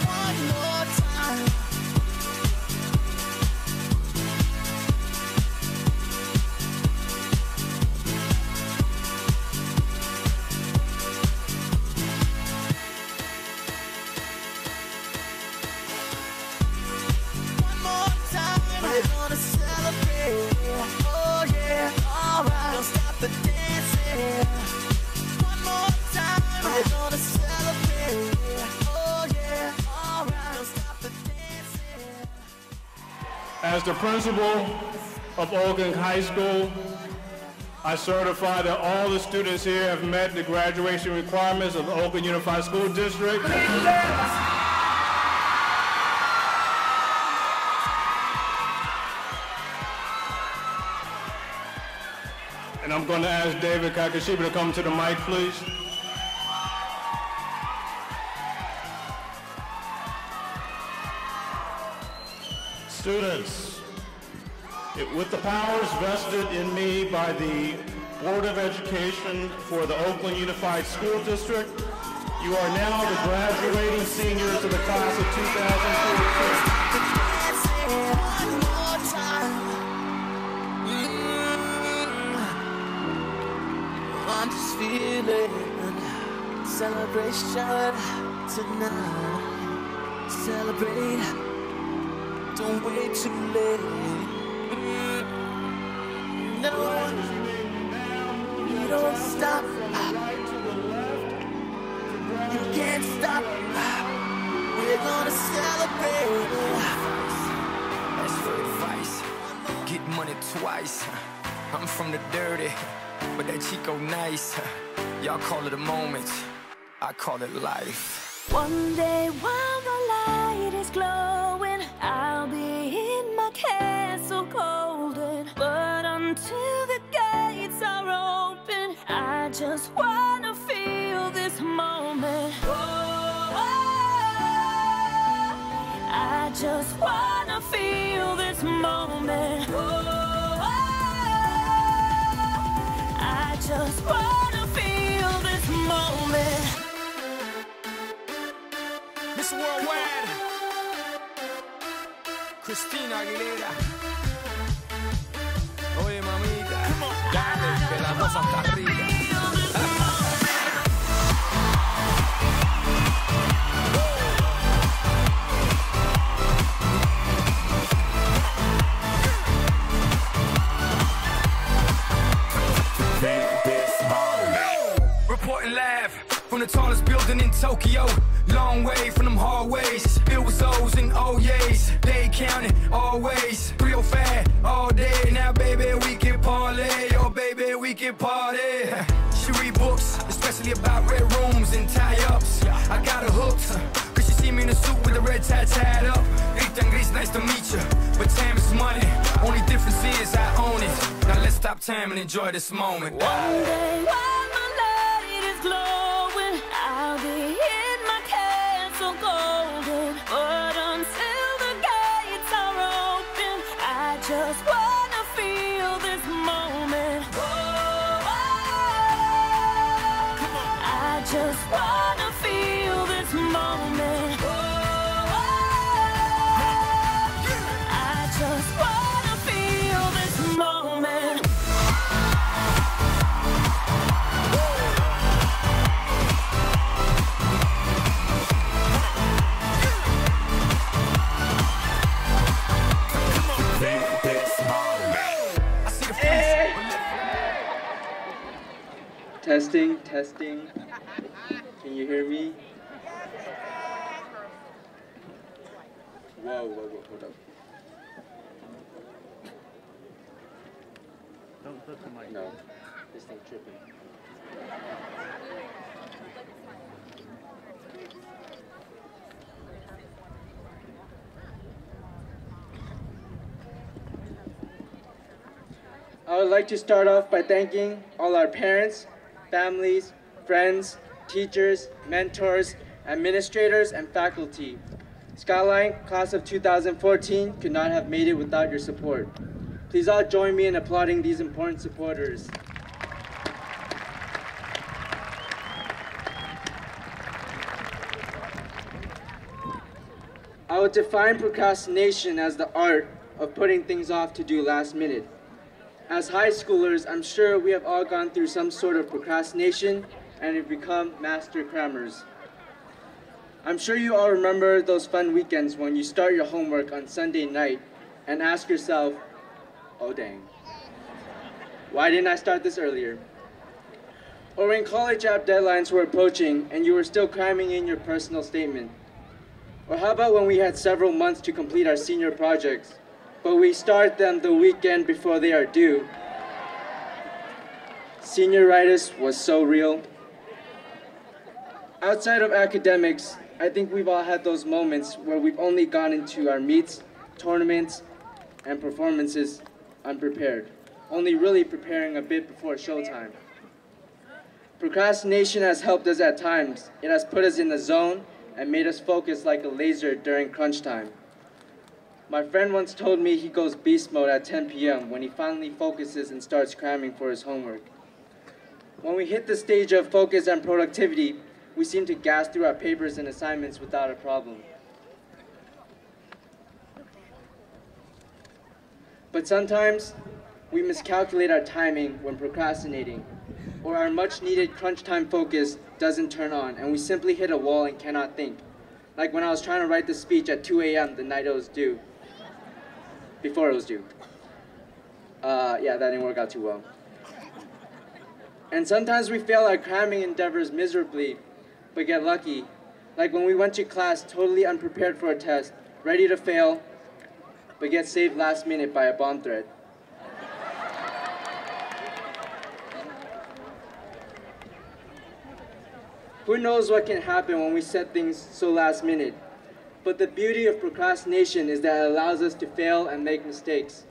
One more time. One more time. We're gonna celebrate. Oh yeah, alright. Don't stop the dancing. One more time. We're gonna celebrate. Oh yeah, alright. Don't stop the dancing. As the principal of Oakland High School, I certify that all the students here have met the graduation requirements of the Oakland Unified School District. And I'm going to ask David Kakashiba to come to the mic, please. Students, with the powers vested in me by the Board of Education for the Oakland Unified School District, you are now the graduating seniors of the class of 2014. I'm just feeling celebration tonight. Celebrate, don't wait too late. No, you don't stop. You can't stop. We're gonna celebrate. That's for advice. Get money twice. I'm from the dirty, but that Chico nice. Y'all call it a moment, I call it life. One day while the light is glowing, I'll be in my castle golden. But until the gates are open, I just wanna feel this moment. I just wanna feel this moment. I just wanna feel this moment. Miss Worldwide, Christina Aguilera. Oye mamita, dale, que la cosa está rica. the tallest building in Tokyo. Long way from them hallways. It was O's and O's. They counted always. Real fat all day. Now, baby, we can parlay. Oh, baby, we can party. She read books, especially about red rooms and tie-ups. I got her hooked, cause she see me in a suit with a red tie tied up. Ethan Gris, nice to meet you. But time is money. Only difference is I own it. Now let's stop time and enjoy this moment. One day while my light is glowing, I'll be in my castle golden. But until the gates are open, I just wanna feel this moment. I just wanna feel this moment. I just wanna feel this moment. Testing, testing. Can you hear me? Whoa, hold up. Don't put the mic. No, this thing tripping. I would like to start off by thanking all our parents, families, friends, teachers, mentors, administrators, and faculty. Skyline, class of 2014, could not have made it without your support. Please all join me in applauding these important supporters. I would define procrastination as the art of putting things off to do last minute. As high schoolers, I'm sure we have all gone through some sort of procrastination and have become master crammers. I'm sure you all remember those fun weekends when you start your homework on Sunday night and ask yourself, oh dang, why didn't I start this earlier? Or when college app deadlines were approaching and you were still cramming in your personal statement. Or how about when we had several months to complete our senior projects, but we start them the weekend before they are due? Senioritis was so real. Outside of academics, I think we've all had those moments where we've only gone into our meets, tournaments, and performances unprepared, only really preparing a bit before showtime. Procrastination has helped us at times. It has put us in the zone and made us focus like a laser during crunch time. My friend once told me he goes beast mode at 10 p.m. when he finally focuses and starts cramming for his homework. When we hit the stage of focus and productivity, we seem to gas through our papers and assignments without a problem. But sometimes, we miscalculate our timing when procrastinating, or our much-needed crunch time focus doesn't turn on, and we simply hit a wall and cannot think. Like when I was trying to write the speech at 2 a.m. the night it was due. Before it was due. Yeah, that didn't work out too well. And sometimes we fail our cramming endeavors miserably, but get lucky. Like when we went to class totally unprepared for a test, ready to fail, but get saved last minute by a bomb threat. Who knows what can happen when we set things so last minute? But the beauty of procrastination is that it allows us to fail and make mistakes.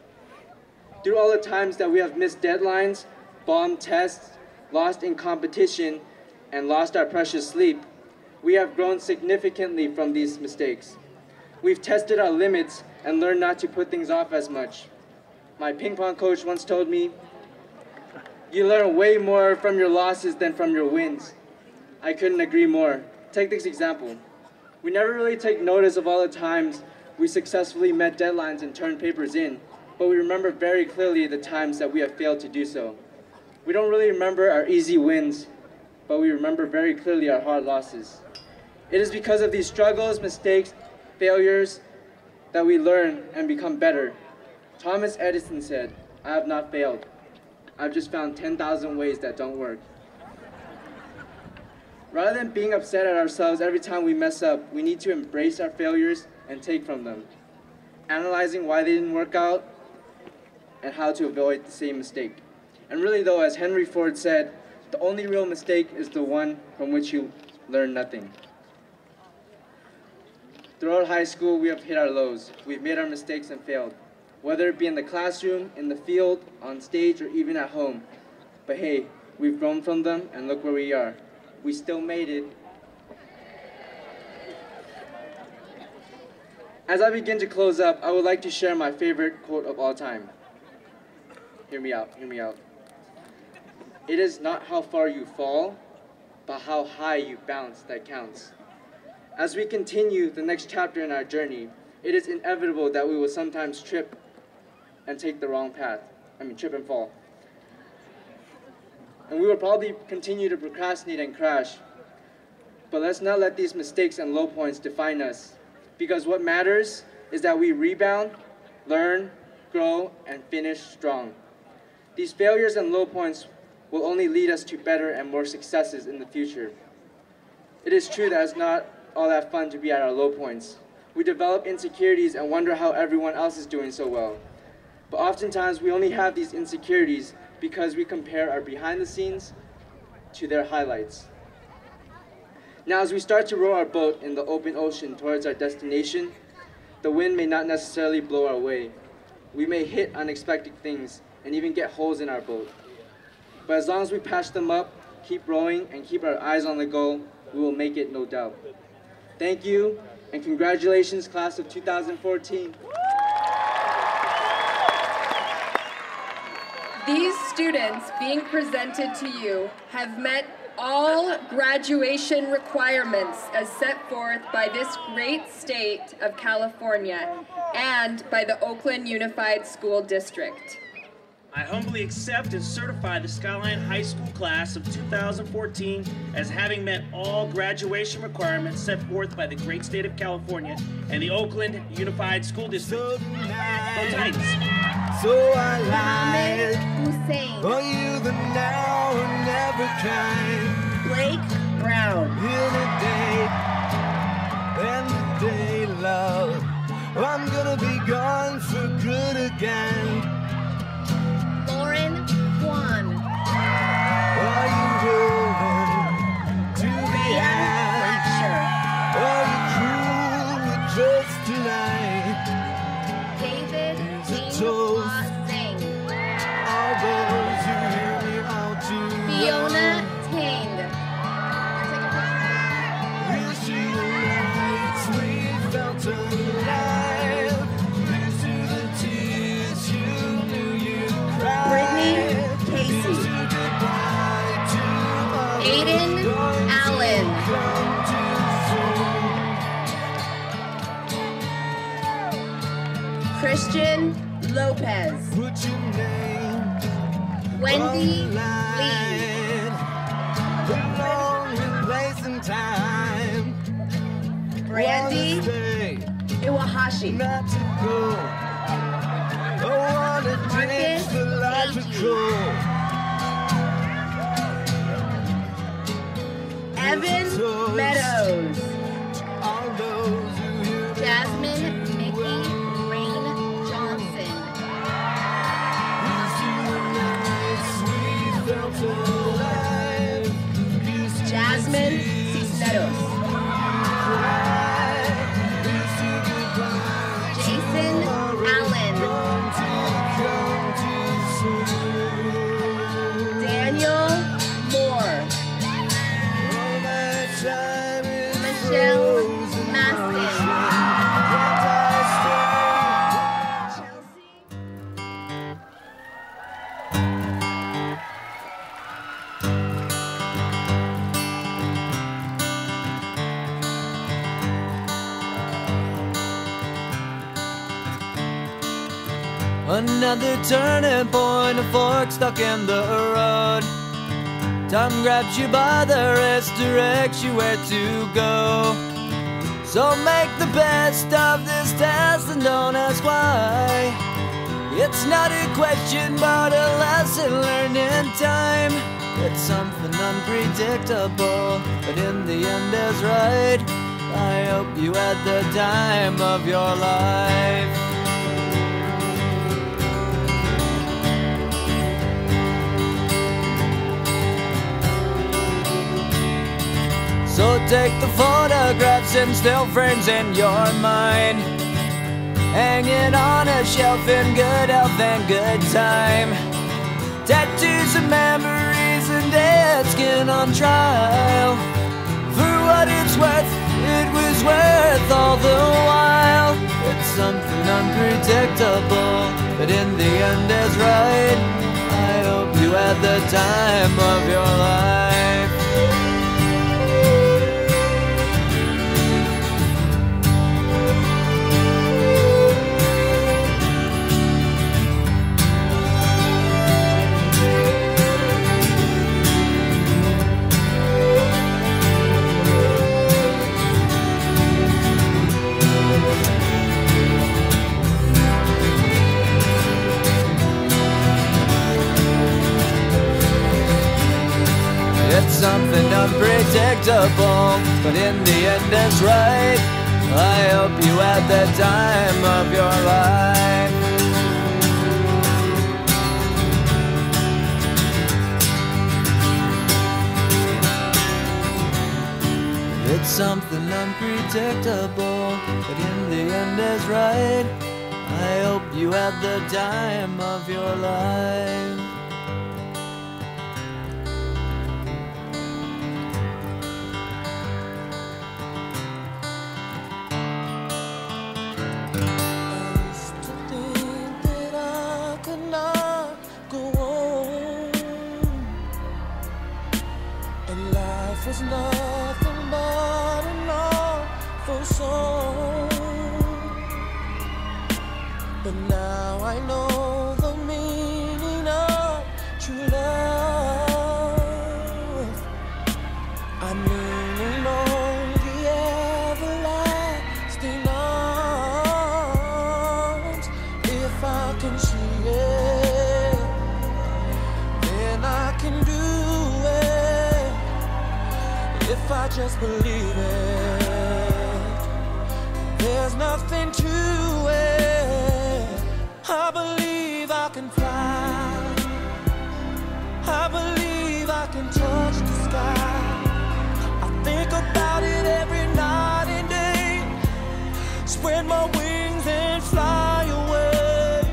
Through all the times that we have missed deadlines, bombed tests, lost in competition, and lost our precious sleep, we have grown significantly from these mistakes. We've tested our limits and learned not to put things off as much. My ping pong coach once told me, "You learn way more from your losses than from your wins." I couldn't agree more. Take this example. We never really take notice of all the times we successfully met deadlines and turned papers in, but we remember very clearly the times that we have failed to do so. We don't really remember our easy wins, but we remember very clearly our hard losses. It is because of these struggles, mistakes, failures, that we learn and become better. Thomas Edison said, "I have not failed. I've just found 10,000 ways that don't work." Rather than being upset at ourselves every time we mess up, we need to embrace our failures and take from them, analyzing why they didn't work out and how to avoid the same mistake. And really though, as Henry Ford said, the only real mistake is the one from which you learn nothing. Throughout high school, we have hit our lows. We've made our mistakes and failed, whether it be in the classroom, in the field, on stage, or even at home. But hey, we've grown from them, and look where we are. We still made it. As I begin to close up, I would like to share my favorite quote of all time. Hear me out, hear me out. It is not how far you fall, but how high you bounce that counts. As we continue the next chapter in our journey, it is inevitable that we will sometimes trip and take the wrong path. Trip and fall. And we will probably continue to procrastinate and crash. But let's not let these mistakes and low points define us. Because what matters is that we rebound, learn, grow, and finish strong. These failures and low points will only lead us to better and more successes in the future. It is true that it's not all that fun to be at our low points. We develop insecurities and wonder how everyone else is doing so well. But oftentimes we only have these insecurities because we compare our behind the scenes to their highlights. Now as we start to row our boat in the open ocean towards our destination, the wind may not necessarily blow our way. We may hit unexpected things and even get holes in our boat. But as long as we patch them up, keep rowing, and keep our eyes on the goal, we will make it, no doubt. Thank you, and congratulations, class of 2014. These students being presented to you have met all graduation requirements as set forth by this great state of California and by the Oakland Unified School District. I humbly accept and certify the Skyline High School class of 2014 as having met all graduation requirements set forth by the great state of California and the Oakland Unified School District. Go Titans! So I lied. Are you the now or never kind? Blake Brown. In a day, and the day, love, I'm gonna be gone for good again. Lauren Kwan. Are you willing to be asked? Are you cool with just tonight? David Toast. All those who hear me out tonight. Fiona Tang. Here's to the nights we felt alive. Here's to the tears you knew you cried. Brittany Casey. Aiden Allen. Christian Lopez. Put your name Wendy Lee. The lonely place and time. Brandy Iwahashi. Not to go. I wanna dance the logical. Evan Meadows. All those who hear Jasmine Mickey Rain Johnson. Jasmine Cisneros. Jason Allen. Daniel Moore. Michelle Maston. Another turning point, a fork stuck in the road. Time grabs you by the wrist, directs you where to go. So make the best of this test and don't ask why. It It's not a question, but a lesson learned in time. It's something unpredictable, but in the end is right. I hope you had the time of your life. So take the photographs and still frames in your mind, hanging on a shelf in good health and good time. Tattoos and memories and dead skin on trial. For what it's worth, it was worth all the while. It's something unpredictable, but in the end is right. I hope you had the time of your life. It's something unpredictable, but in the end it's right. I hope you had the time of your life. It's something unpredictable, but in the end is right. I hope you had the time of your life. Was nothing but an awful song, but now I know the meaning of true love. I'm leaning on the everlasting arms. If I can see it, then I can do it. If I just believe it, there's nothing to it. I believe I can fly. I believe I can touch the sky. I think about it every night and day. Spread my wings and fly away.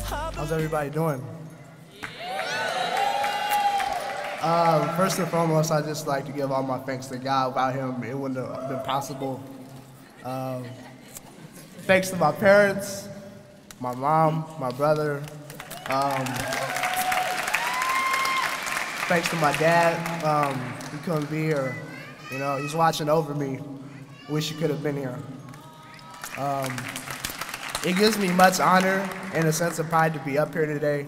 How's everybody doing? First and foremost, I'd just like to give all my thanks to God. Without him, it wouldn't have been possible. Thanks to my parents, my mom, my brother. Thanks to my dad. He couldn't be here. You know, he's watching over me. Wish he could have been here. It gives me much honor and a sense of pride to be up here today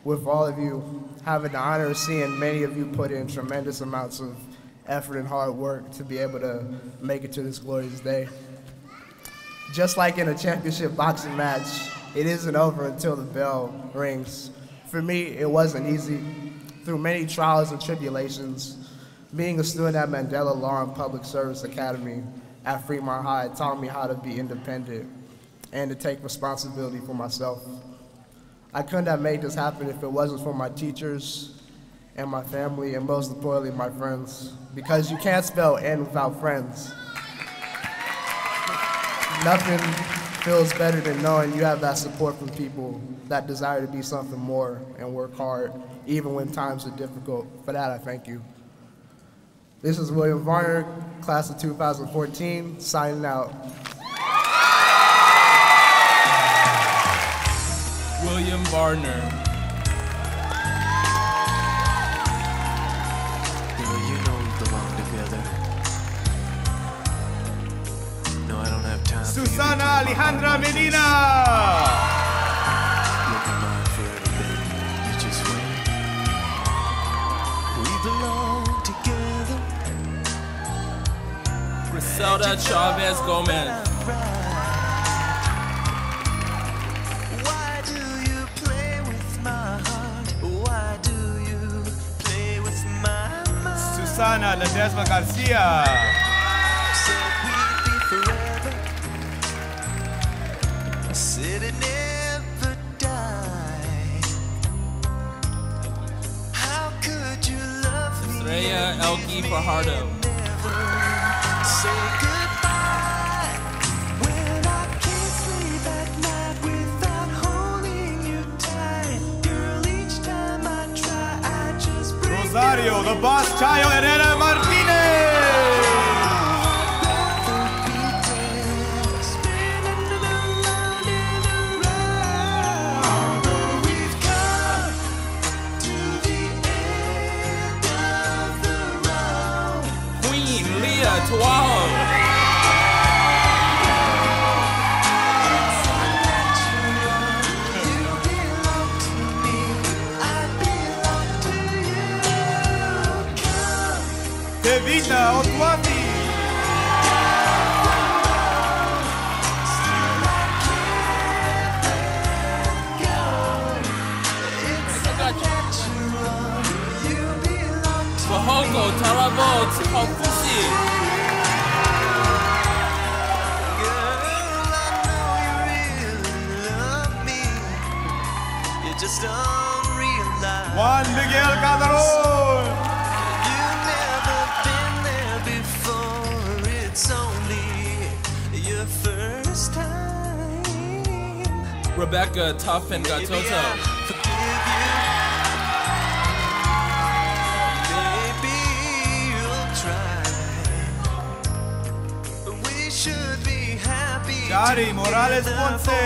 with all of you, having the honor of seeing many of you put in tremendous amounts of effort and hard work to be able to make it to this glorious day. Just like in a championship boxing match, it isn't over until the bell rings. For me, it wasn't easy. Through many trials and tribulations, being a student at Mandela Lawrence Public Service Academy at Fremont High taught me how to be independent and to take responsibility for myself. I couldn't have made this happen if it wasn't for my teachers and my family, and most importantly, my friends. Because you can't spell N without friends. Nothing feels better than knowing you have that support from people that desire to be something more and work hard, even when times are difficult. For that, I thank you. This is William Varner, class of 2014, signing out. William Varner. You know we belong together. No, I don't have time. Susana Alejandra Medina. Look in mine forever, baby. You just wait. We belong together. Griselda Chavez Gomez. Why do Rosana Ledesma Garcia. Said it never died. How could you love me? Estrella Elkie Fajardo. Say goodbye when I can't sleep at night without holding you tight. Girl, each time I try, I just break. Rosario, the boss, Chayo Herrera Martinez. Wow. Tevita Otwati. Fahoko Taravot Hokusi. Just don't realize Juan Miguel Calderon. you've never been there before. It's only your first time. Rebecca Tough and Gatoto. Maybe you'll try. We should be happy. Jari Morales Ponce.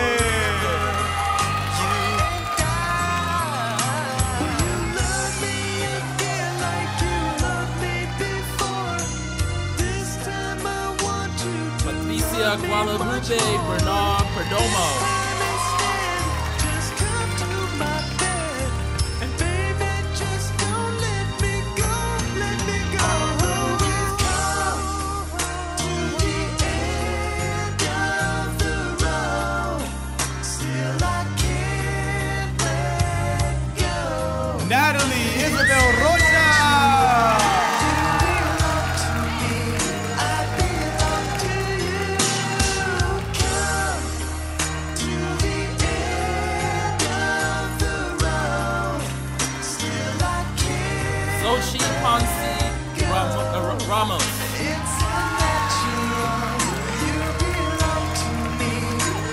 Patricia Guadalupe Bernard Perdomo. Just come to my bed, and baby, just don't let me go, let me go. We've come to the end of the road, still I can't let go. Natalie Isabel Rocha. Sochi Ponce Ramos. It's unnatural. You belong to me.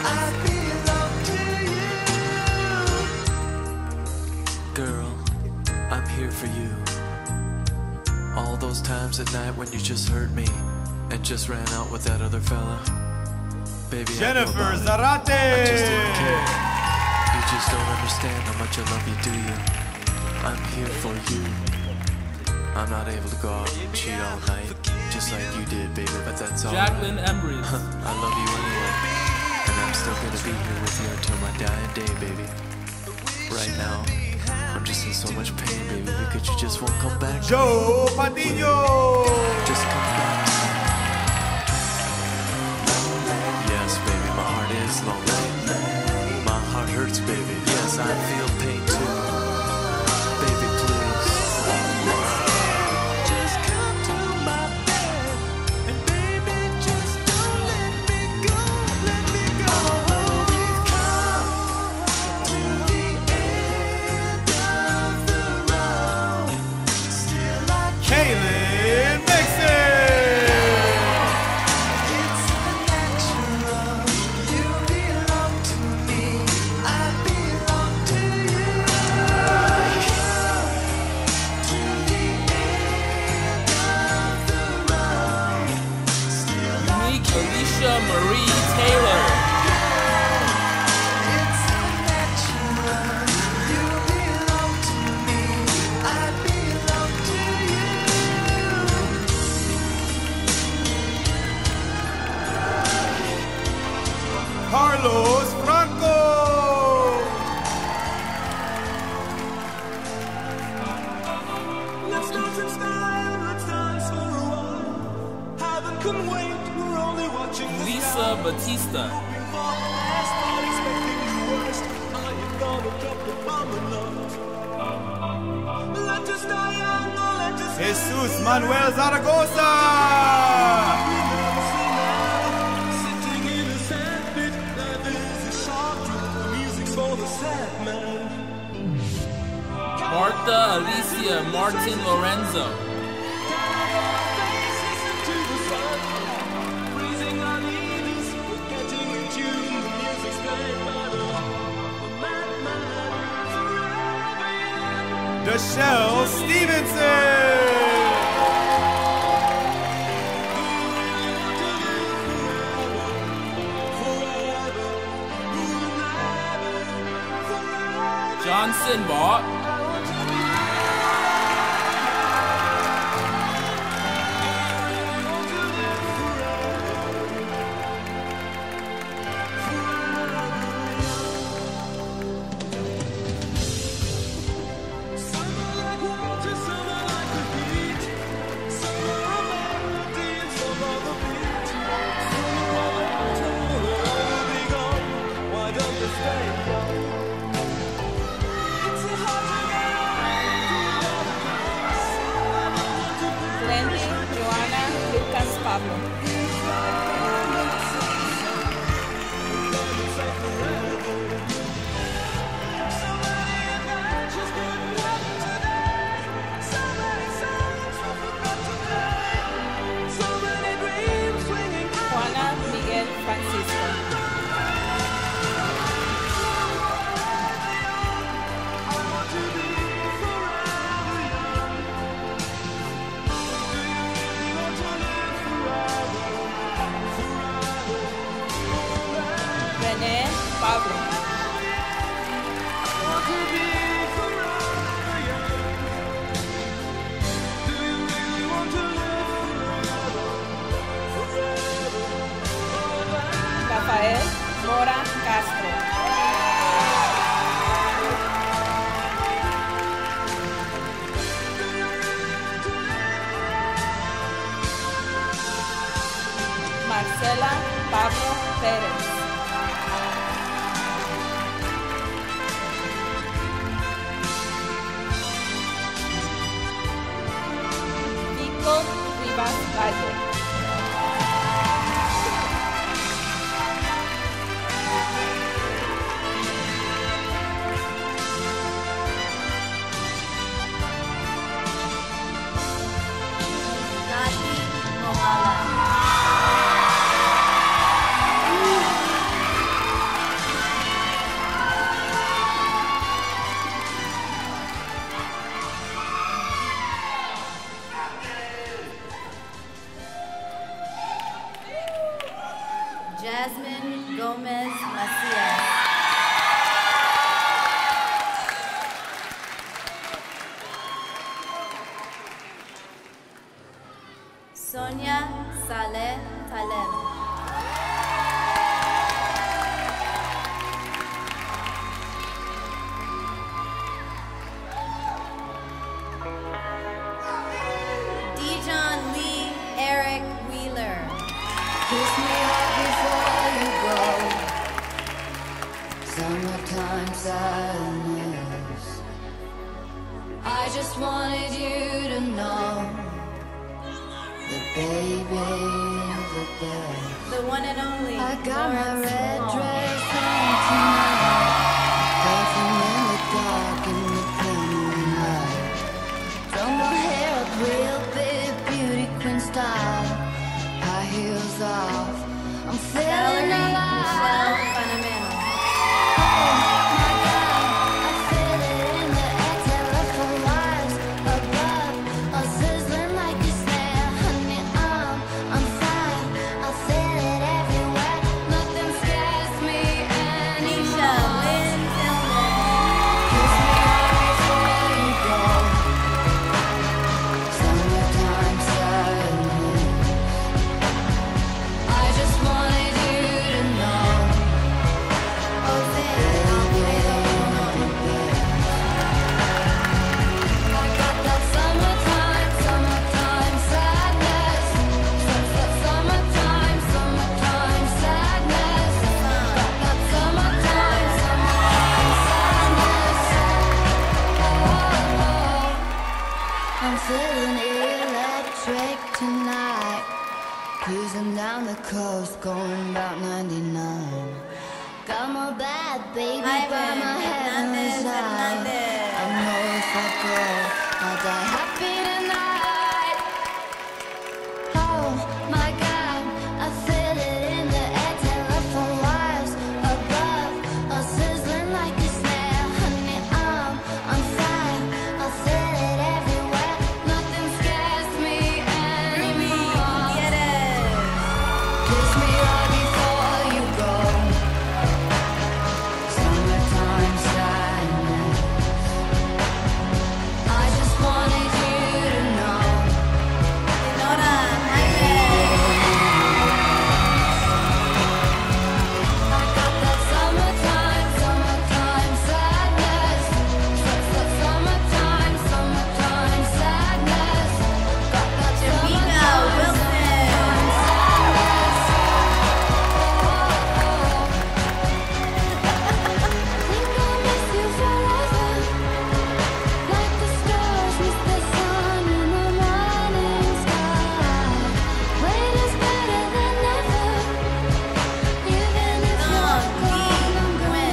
I belong to you. Girl, I'm here for you. All those times at night when you just hurt me and just ran out with that other fella. Baby, Jennifer I know Zarate. I just didn't care. You just don't understand how much I love you, do you? I'm here for you. I'm not able to go out and cheat all night, just like you did, baby, but that's all. Jacqueline Embry. I love you anyway, and I'm still gonna be here with you until my dying day, baby. Right now, I'm just in so much pain, baby. Because you just won't come back. Joe Patiño. Just come back. Yes, baby, my heart is lonely. My heart hurts, baby. Yes, I feel pain too. Baby, please. Just come to my bed, and baby, just don't let me go, let me go. We've come to the end of the road, still I Kaylin Mixon. It's unnatural. You belong to me. I belong to you. To the end of the road, still Unique Alicia Marie Taylor. it's unnatural. You belong to me. I belong to Carlos Franco. Let's dance in style, let's dance for a while. Heaven can wait, we're only watching the Lisa Batista. not expecting the worst. Are you gonna drop the bomb or not? Let us die young or let us Jesus Manuel Zaragoza. Martha Alicia Martin Lorenzo. Deshelle Stevenson. Johnson Vaught. Marcela Pablo Pérez. Nico Rivas Valle. Jasmine Gomez Macias. Sonia Saleh Taleb. Dijon Lee Eric Wheeler. Kiss me up before you go. Summertime sadness. I just wanted you to know that baby the best. The one and only. I got my Lawrence red Wong. dress on tonight. Dancing in the dark in the pale light. Done my hair up real big, beauty queen style. High heels off, I'm feeling alive. Michelle Panameno. Oh my God, I feel it in the air, telephone wires above, all sizzling like a snare. Honey, I'm fine. I feel it everywhere. Nothing scares me anymore. baby by my heaven's eye. I know if I go, I'll die happy tonight. Oh my God, I feel it in the air, telephone wires above, all sizzling like a snare. Honey, I'm on fire, I feel it everywhere. Nothing scares me anymore. Get it. Kiss me right before you go. Summertime sadness. I just wanted you to know. I got that summertime, summertime sadness. Summertime, summertime sadness. Got that summertime, summertime sadness. Think I'll miss you forever. Like the stars miss the sun in the morning sky. Wait is better than never. Even if you're gone, I'm gonna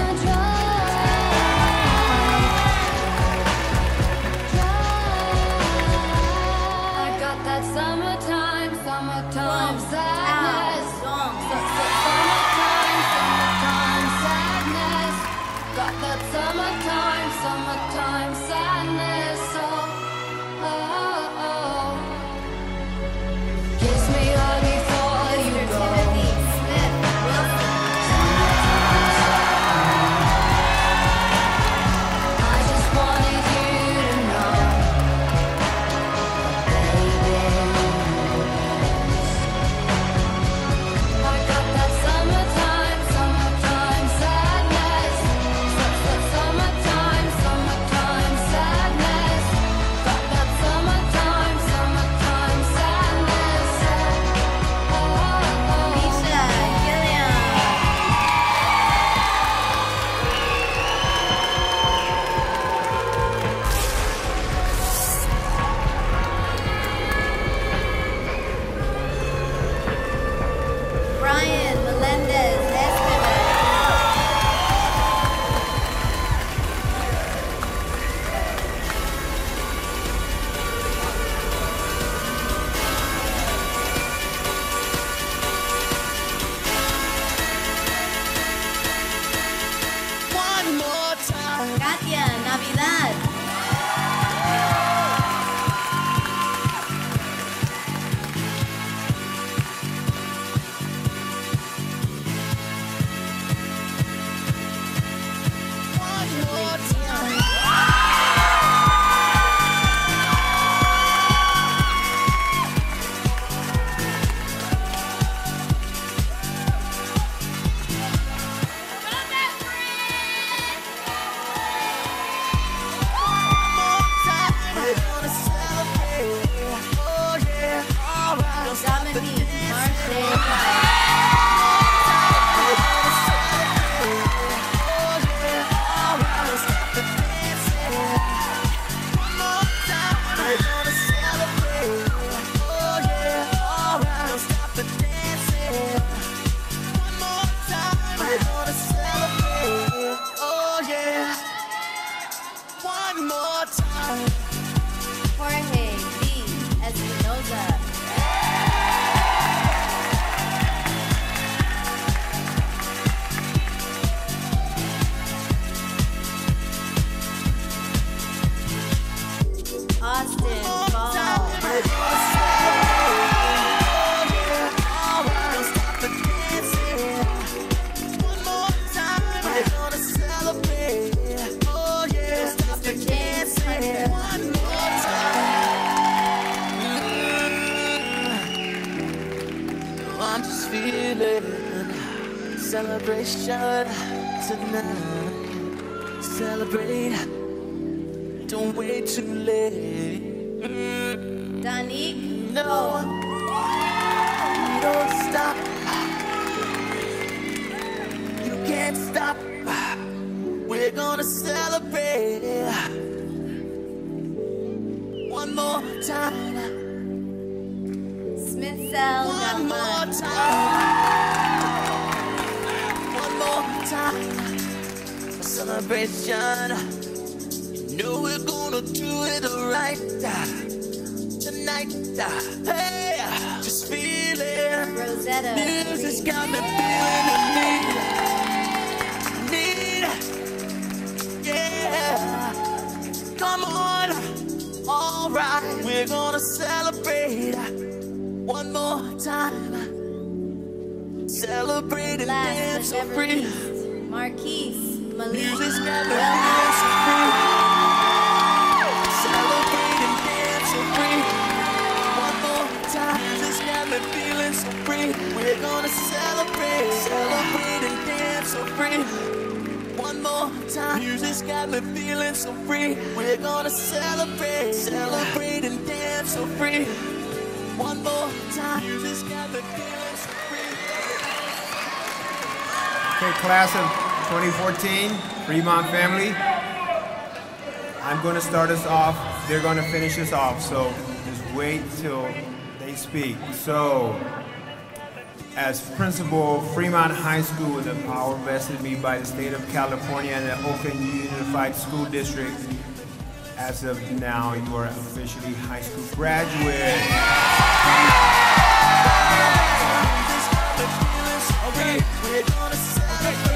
I got that summertime, summertime sadness. Summertime, summertime sadness. Got that summertime, summertime sadness. Oh. Kiss me hard before you go. I just wanted you to know, baby. I got that summertime, summertime sadness. Summertime, summertime sadness. Got that summertime, summertime sadness. Misha, Gillian. Brian Melendez, Esteban. One more time. Katia, Navidad. One more time. We're gonna celebrate. Oh yeah, alright. Dame mi, Marche. We're gonna celebrate. Oh yeah, alright. Stop the dancing. One more time. We're gonna celebrate. Oh yeah, alright. Stop the dancing. One more time. We're gonna celebrate. Oh yeah. One more time. Jorge B. Espinoza. Austin Ball. We're gonna celebrate. Oh yeah, alright. Stop the dancing. One more time. We're gonna celebrate. Oh yeah, stop the dancing. One more time. I'm just feeling celebration tonight. Celebrate. Don't wait too late. Danique. No, you don't stop. You can't stop. We're gonna celebrate. One more time. Smith Cell. One more time. One more time. celebration. You know we're gonna do it right tonight. Hey, just feel it. Rosetta. Music's got me feeling the need. Yeah, come on. All right, we're gonna celebrate one more time. Celebrate and dance so free. Marquise, Malik, Music's got me feeling so free. Celebrate and dance so free. One more time. Music's got me feeling so free. We're gonna celebrate and dance so free. One more time. Music's got me feeling so free. We're gonna celebrate and dance so free. One more time. Music's got me feeling so free. Okay, class of 2014, Fremont family. I'm going to start us off. They're going to finish us off, so just wait till they speak. So, as principal of Fremont High School, with the power vested in me by the state of California and the Oakland Unified School District, as of now, you are officially high school graduates. We're gonna celebrate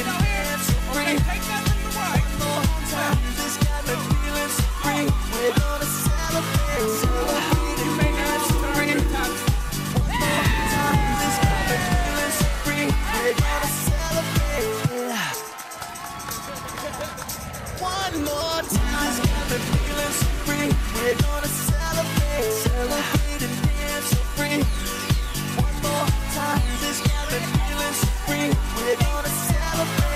and dance so free. One more time. This got me feeling so free. We're gonna celebrate and dance so free. One more time. This got me feeling so free. We're gonna celebrate. One more time. This got me feeling so free. We're gonna celebrate and dance so free. One more time. This got me feeling so free. We're gonna celebrate.